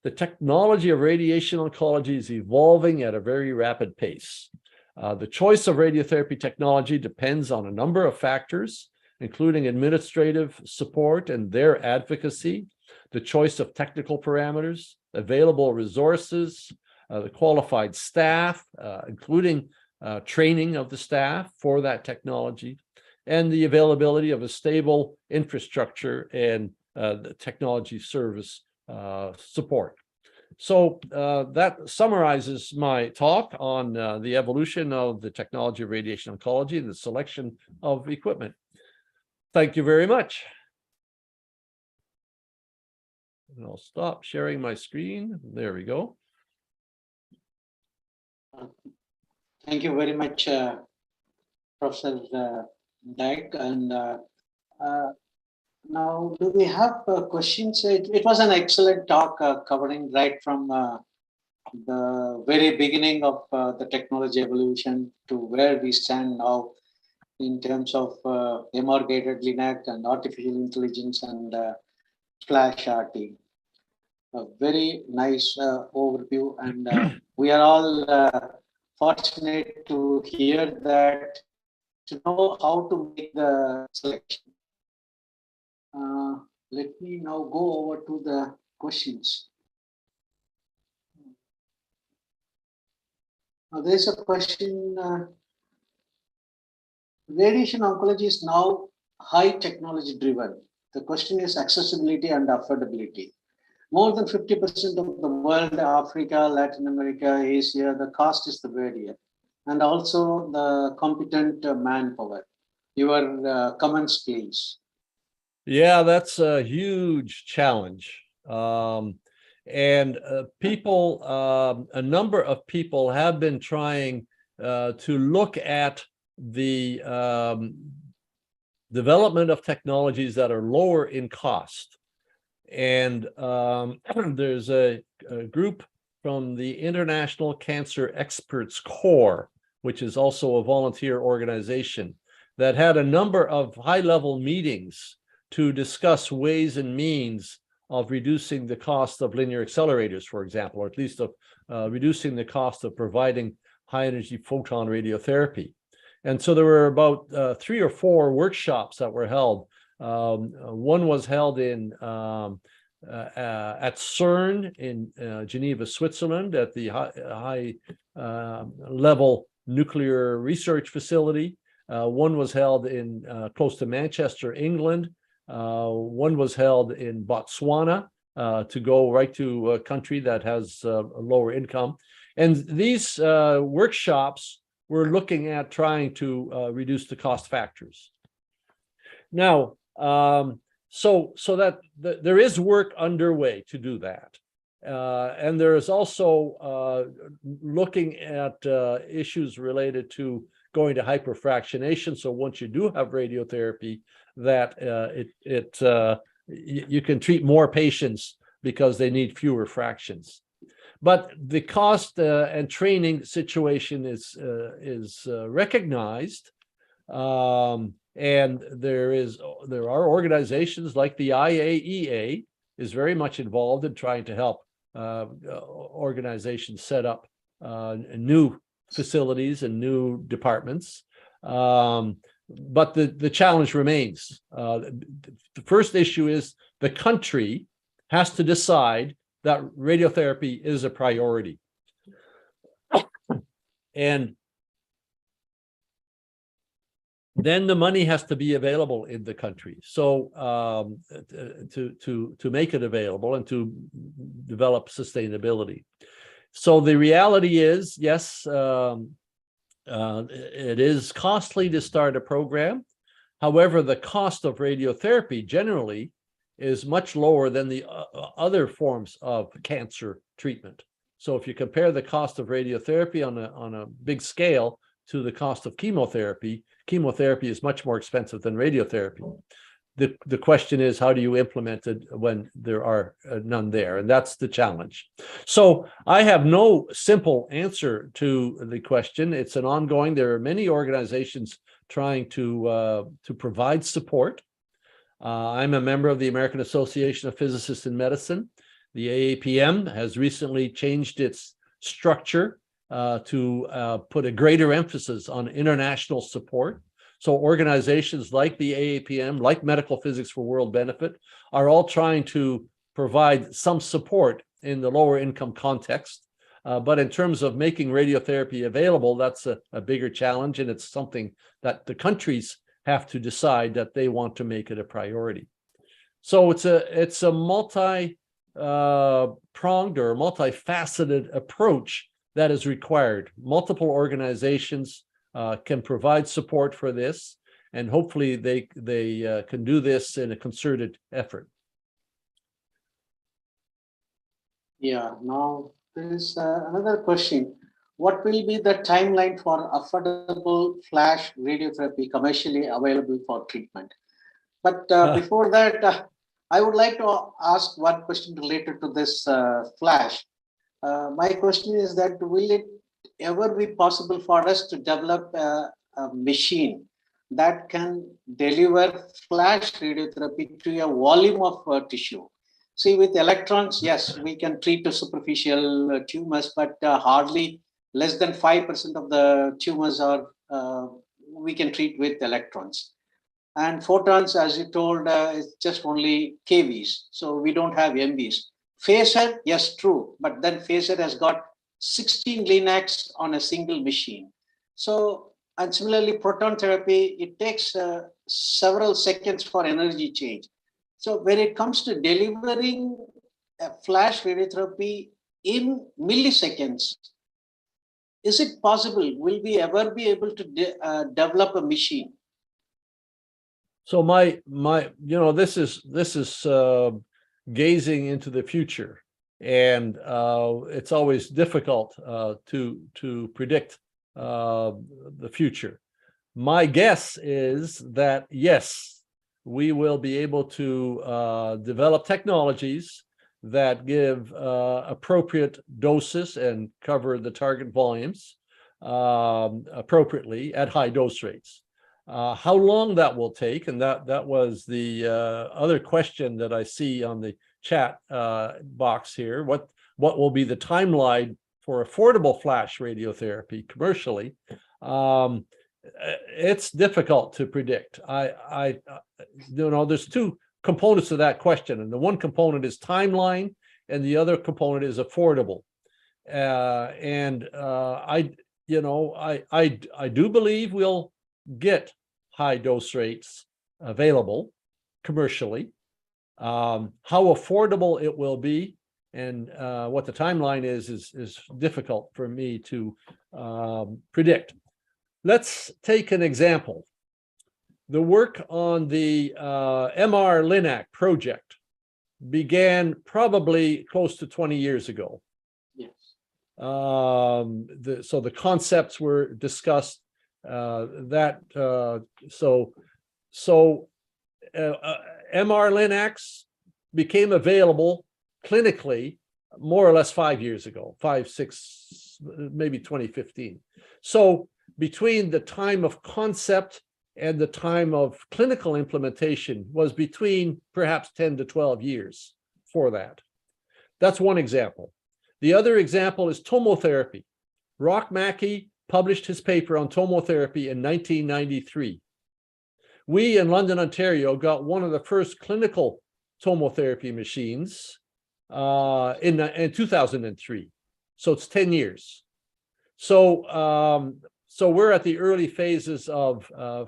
The technology of radiation oncology is evolving at a very rapid pace. The choice of radiotherapy technology depends on a number of factors, including administrative support and their advocacy, the choice of technical parameters, available resources, the qualified staff, including training of the staff for that technology, and the availability of a stable infrastructure and the technology service support. So that summarizes my talk on the evolution of the technology of radiation oncology and the selection of equipment. Thank you very much. And I'll stop sharing my screen. There we go. Thank you very much, Professor VanDyk. And now, do we have questions? It was an excellent talk covering right from the very beginning of the technology evolution to where we stand now in terms of MR-gated LINAC and artificial intelligence and flash RT. A very nice overview, and we are all fortunate to hear that, to know how to make the selection. Let me now go over to the questions. There's a question. Radiation oncology is now high technology driven. The question is accessibility and affordability. More than 50% of the world, Africa, Latin America, Asia, the cost is the barrier, and also the competent manpower. Your comments, please. Yeah, that's a huge challenge. And people, a number of people have been trying to look at the development of technologies that are lower in cost. And there's a group from the International Cancer Experts Corps, which is also a volunteer organization, that had a number of high-level meetings to discuss ways and means of reducing the cost of linear accelerators, for example, or at least of reducing the cost of providing high-energy photon radiotherapy. And so there were about 3 or 4 workshops that were held. One was held in at CERN in Geneva, Switzerland, at the high level nuclear research facility. One was held in close to Manchester, England. One was held in Botswana, to go right to a country that has a lower income. And these workshops were looking at trying to reduce the cost factors. Now, so that there is work underway to do that. And there is also looking at issues related to going to hyperfractionation. So once you do have radiotherapy, that you can treat more patients because they need fewer fractions. But the cost and training situation is recognized, and there are organizations like the IAEA is very much involved in trying to help organizations set up new facilities and new departments. But the challenge remains. The first issue is the country has to decide that radiotherapy is a priority. And then the money has to be available in the country. So to make it available and to develop sustainability. So the reality is, yes, it is costly to start a program. However, the cost of radiotherapy generally is much lower than the other forms of cancer treatment. So if you compare the cost of radiotherapy on a big scale to the cost of chemotherapy, chemotherapy is much more expensive than radiotherapy. The question is, how do you implement it when there are none there? And that's the challenge. So I have no simple answer to the question. It's an ongoing. There are many organizations trying to provide support. I'm a member of the American Association of Physicists in Medicine. The AAPM has recently changed its structure to put a greater emphasis on international support. So organizations like the AAPM, like Medical Physics for World Benefit, are all trying to provide some support in the lower income context. But in terms of making radiotherapy available, that's a bigger challenge, and it's something that the countries have to decide that they want to make it a priority. So it's a multi-pronged or multifaceted approach that is required. Multiple organizations can provide support for this, and hopefully they can do this in a concerted effort. Yeah, now there's another question. What will be the timeline for affordable flash radiotherapy commercially available for treatment? But before that, I would like to ask one question related to this flash. My question is that will it ever be possible for us to develop a machine that can deliver flash radiotherapy to a volume of tissue? See, with electrons, yes, we can treat the superficial tumors, but hardly less than 5% of the tumors are we can treat with electrons. And photons, as you told, is just only KVs, so we don't have MVs. Phaser, yes, true, but then phaser has got 16 linacs on a single machine. So, and similarly, proton therapy, it takes several seconds for energy change. So when it comes to delivering a flash radiotherapy in milliseconds, is it possible? Will we ever be able to develop a machine? So this is gazing into the future, and it's always difficult to predict the future. My guess is that yes, we will be able to develop technologies that give appropriate doses and cover the target volumes appropriately at high dose rates. How long that will take, and that was the other question that I see on the chat box here. What will be the timeline for affordable flash radiotherapy commercially? It's difficult to predict. There's two components to that question, and the one component is timeline, and the other component is affordable. I do believe we'll get high dose rates available commercially. How affordable it will be and what the timeline is difficult for me to predict. Let's take an example. The work on the MR-Linac project began probably close to 20 years ago. Yes. So the concepts were discussed. MR-Linacs became available clinically more or less 5 years ago, 5, 6, maybe 2015. So between the time of concept and the time of clinical implementation was between perhaps 10 to 12 years for that. That's one example. The other example is tomotherapy. Rock Mackey published his paper on tomotherapy in 1993. We in London, Ontario got one of the first clinical tomotherapy machines in 2003. So it's 10 years. So we're at the early phases of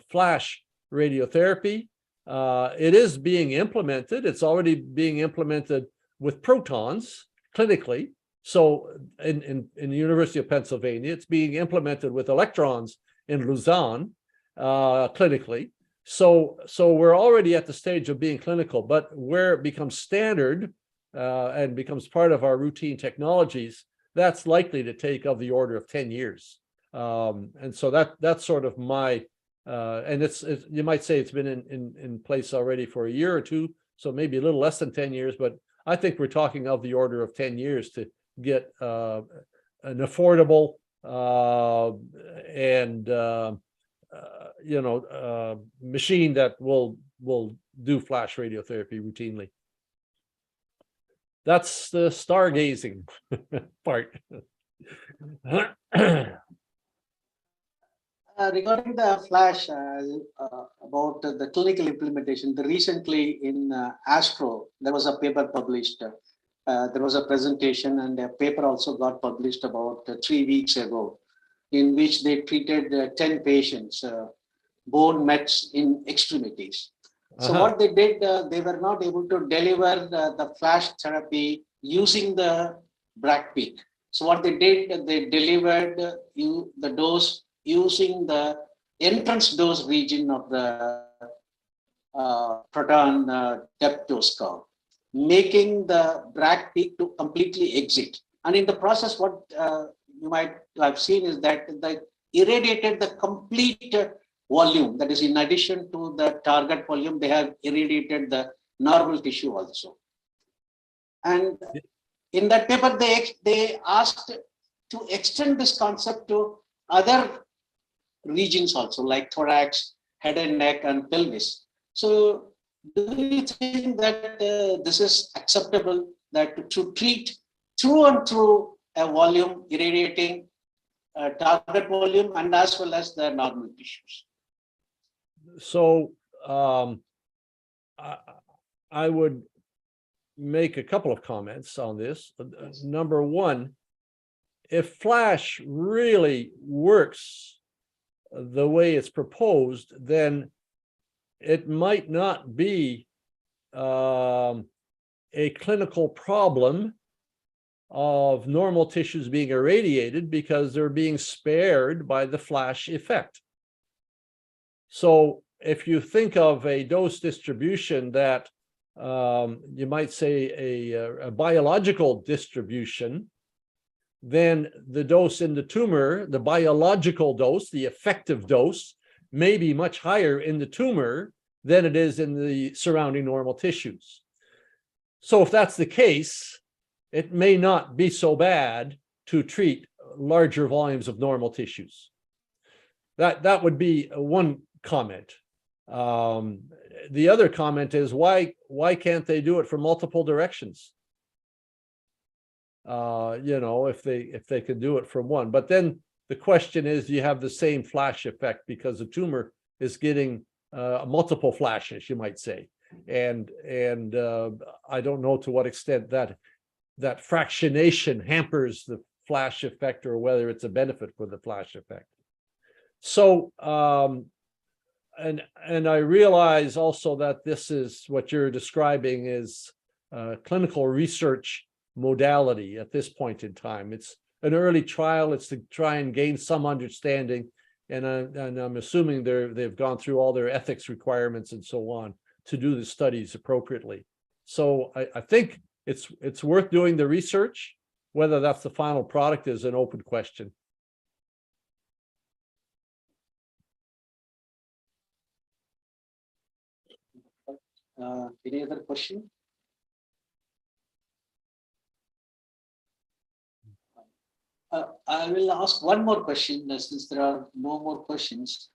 flash radiotherapy. It is being implemented. It's already being implemented with protons clinically. So in the University of Pennsylvania, it's being implemented with electrons in Lausanne clinically. So we're already at the stage of being clinical, but where it becomes standard and becomes part of our routine technologies, that's likely to take of the order of 10 years. And so that's sort of my, and it's you might say it's been in place already for a year or two, so maybe a little less than 10 years, but I think we're talking of the order of 10 years to get an affordable machine that will do flash radiotherapy routinely. That's the stargazing part. Regarding the flash, about the clinical implementation, recently in Astro, there was a paper published. There was a presentation, and a paper also got published about 3 weeks ago, in which they treated 10 patients, bone mets in extremities. So what they did, they were not able to deliver the flash therapy using the BRAC peak. So what they did, they delivered the dose using the entrance dose region of the proton depth dose curve, making the BRAC peak to completely exit. And in the process, what you might have seen is that they irradiated the complete volume. That is, in addition to the target volume, they have irradiated the normal tissue also. And in that paper, they asked to extend this concept to other regions also, like thorax, head and neck, and pelvis. So do you think that this is acceptable, that to treat through and through a volume irradiating target volume and as well as the normal tissues? So I would make a couple of comments on this. Number one, if flash really works the way it's proposed, then it might not be a clinical problem of normal tissues being irradiated because they're being spared by the flash effect. So if you think of a dose distribution that you might say a biological distribution, then the dose in the tumor, the biological dose, the effective dose, may be much higher in the tumor than it is in the surrounding normal tissues. So if that's the case, it may not be so bad to treat larger volumes of normal tissues. That would be one comment. The other comment is why can't they do it from multiple directions? If they could do it from one, but then the question is, do you have the same flash effect because the tumor is getting multiple flashes, you might say, and I don't know to what extent that fractionation hampers the flash effect or whether it's a benefit for the flash effect. So and I realize also that this is what you're describing is clinical research modality at this point in time. It's an early trial. It's to try and gain some understanding, and I'm assuming they've gone through all their ethics requirements and so on to do the studies appropriately. So I think it's worth doing the research. Whether that's the final product is an open question. Any other question? I will ask one more question since there are no more questions.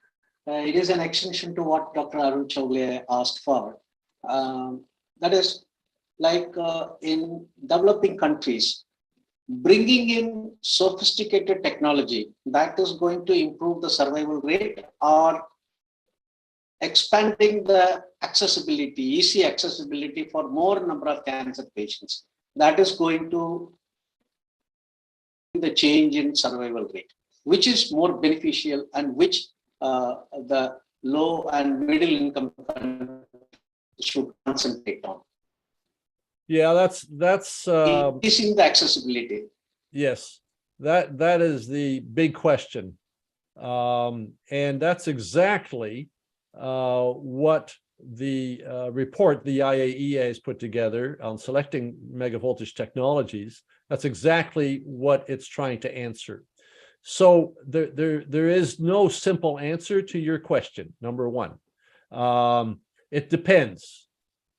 It is an extension to what Dr. Arun Chowle asked for. That is, like in developing countries, bringing in sophisticated technology that is going to improve the survival rate, or expanding the accessibility, easy accessibility for more number of cancer patients, that is going to the change in survival rate, which is more beneficial and which the low and middle income should concentrate on. Yeah, that's increasing the accessibility. Yes, that is the big question, and that's exactly what the report the IAEA has put together on selecting megavoltage technologies. That's exactly what it's trying to answer. So there is no simple answer to your question. Number one, it depends.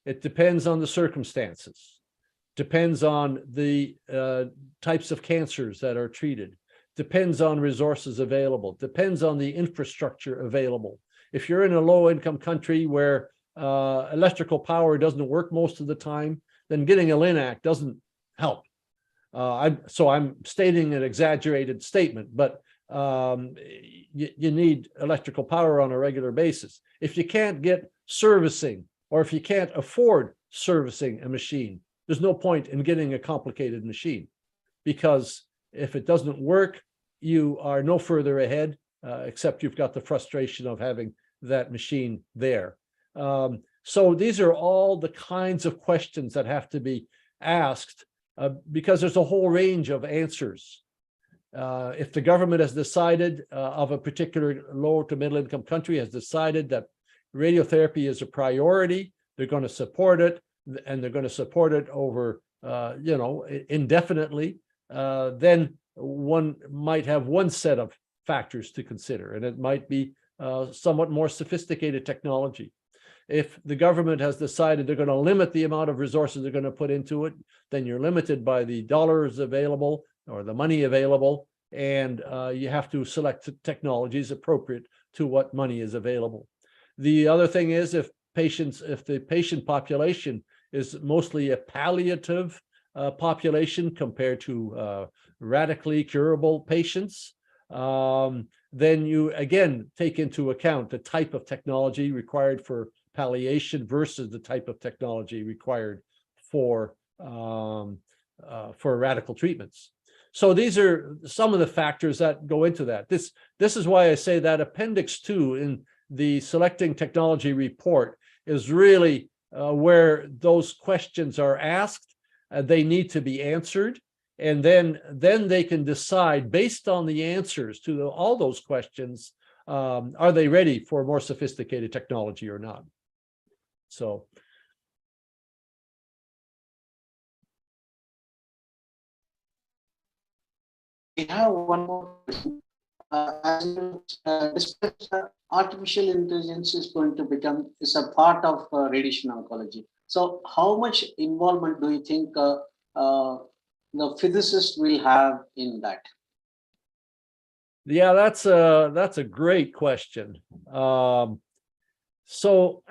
It depends on the circumstances. Depends on the types of cancers that are treated. Depends on resources available. Depends on the infrastructure available. If you're in a low-income country where electrical power doesn't work most of the time, then getting a LINAC doesn't help. So I'm stating an exaggerated statement, but you need electrical power on a regular basis. If you can't get servicing, or if you can't afford servicing a machine, there's no point in getting a complicated machine, because if it doesn't work, you are no further ahead, except you've got the frustration of having that machine there. So these are all the kinds of questions that have to be asked, because there's a whole range of answers. If the government has decided of a particular low to middle income country has decided that radiotherapy is a priority, they're going to support it, and they're going to support it over, indefinitely, then one might have one set of factors to consider, and it might be somewhat more sophisticated technology. if the government has decided they're going to limit the amount of resources they're going to put into it, then you're limited by the dollars available or the money available, and you have to select technologies appropriate to what money is available. The other thing is if the patient population is mostly a palliative population compared to radically curable patients, then you again take into account the type of technology required for palliation versus the type of technology required for radical treatments. So these are some of the factors that go into that. This is why I say that Appendix 2 in the Selecting Technology report is really where those questions are asked. They need to be answered. And then they can decide based on the answers to all those questions, are they ready for more sophisticated technology or not? So. We have one more question. As you discussed, artificial intelligence is going to is a part of radiation oncology. So how much involvement do you think the physicist will have in that? Yeah, that's a great question. So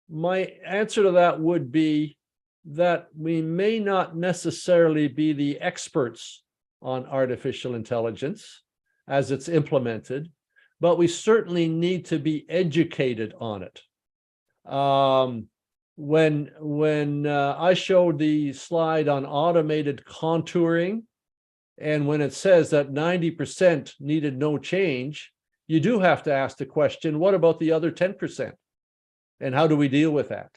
my answer to that would be that we may not necessarily be the experts on artificial intelligence as it's implemented, but we certainly need to be educated on it. When I showed the slide on automated contouring, and when it says that 90% needed no change, you do have to ask the question, what about the other 10%? And how do we deal with that?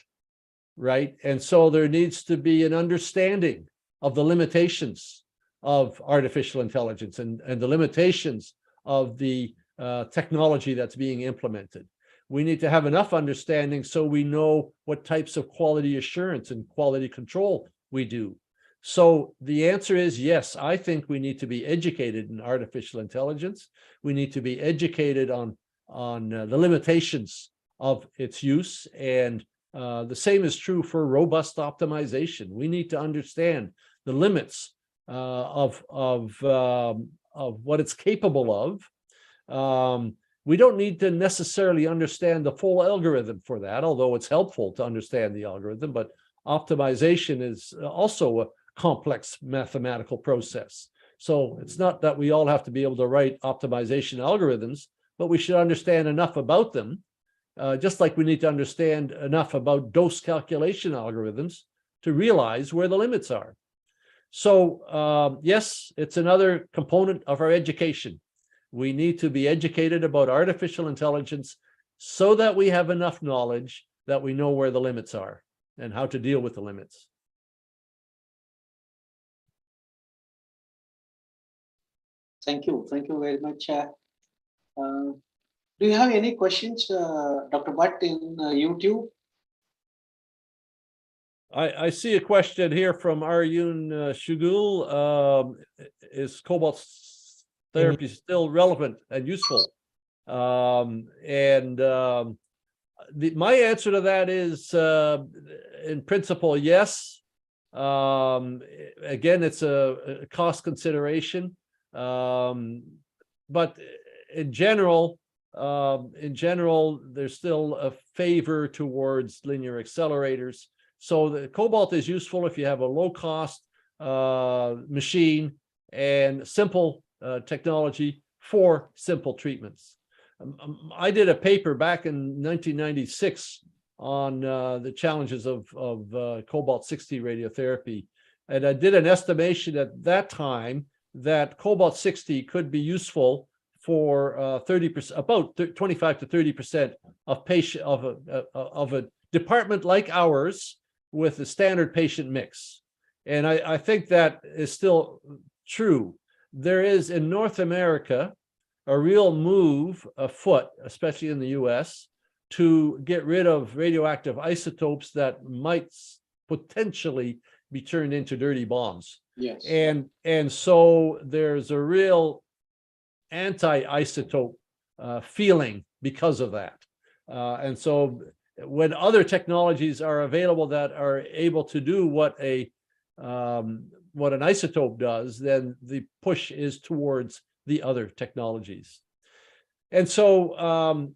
Right? And so there needs to be an understanding of the limitations of artificial intelligence and the limitations of the technology that's being implemented. We need to have enough understanding so we know what types of quality assurance and quality control we do. So the answer is yes, I think we need to be educated in artificial intelligence. We need to be educated on the limitations of its use, and the same is true for robust optimization. We need to understand the limits of what it's capable of. We don't need to necessarily understand the full algorithm for that, although it's helpful to understand the algorithm, but optimization is also a complex mathematical process. So it's not that we all have to be able to write optimization algorithms, but we should understand enough about them, just like we need to understand enough about dose calculation algorithms to realize where the limits are. So yes, it's another component of our education. We need to be educated about artificial intelligence so that we have enough knowledge that we know where the limits are and how to deal with the limits. Thank you. Thank you very much. Do you have any questions, Dr. Bhatt, in YouTube? I see a question here from Aryun Shugul. Is cobalt therapy still relevant and useful? My answer to that is, in principle, yes. Again, it's a cost consideration, but in general, there's still a favor towards linear accelerators. So the cobalt is useful if you have a low-cost machine and simple technology for simple treatments. I did a paper back in 1996 on the challenges of cobalt-60 radiotherapy, and I did an estimation at that time that cobalt-60 could be useful for 30%, about 25 to 30% of a department like ours with a standard patient mix. And I think that is still true. There is in North America a real move afoot, especially in the US, to get rid of radioactive isotopes that might potentially be turned into dirty bombs. Yes. And so there's a real anti-isotope feeling because of that. And so when other technologies are available that are able to do what an isotope does, then the push is towards the other technologies. And so I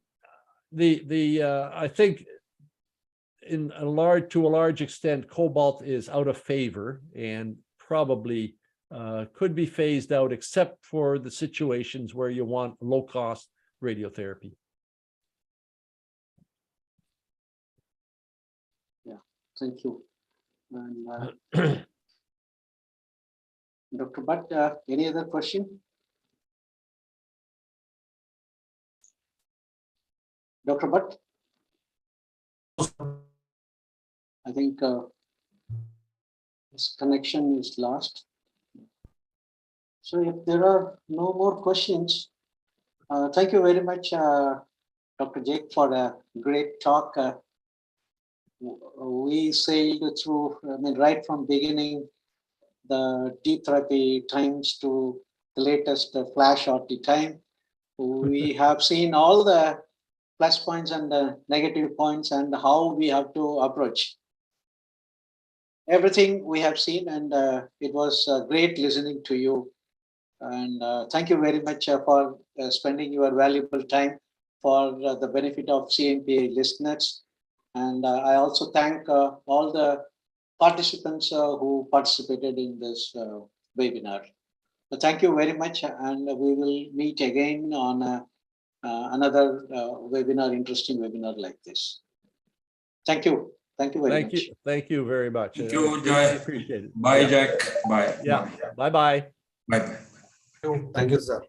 think to a large extent, cobalt is out of favor and probably could be phased out, except for the situations where you want low-cost radiotherapy. Yeah, thank you. And Dr. Bhatt, any other question? Dr. Bhatt? I think this connection is lost. So if there are no more questions, thank you very much, Dr. Jake, for a great talk. We sailed through, right from beginning, the deep therapy times to the latest flash RT time. We have seen all the plus points and the negative points and how we have to approach. Everything we have seen, and it was great listening to you. And thank you very much for spending your valuable time for the benefit of CMPI listeners. And I also thank all the participants who participated in this webinar. So thank you very much, and we will meet again on another webinar, interesting webinar like this. Thank you. Thank you very much. Thank you very much. Thank you, I Jai. appreciate it. Bye, Yeah. Jack. Bye. Yeah. Bye-bye. Bye. Thank you, sir.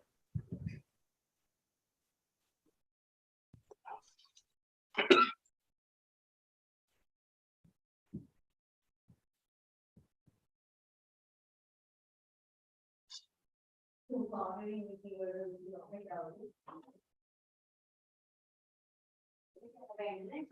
Bene,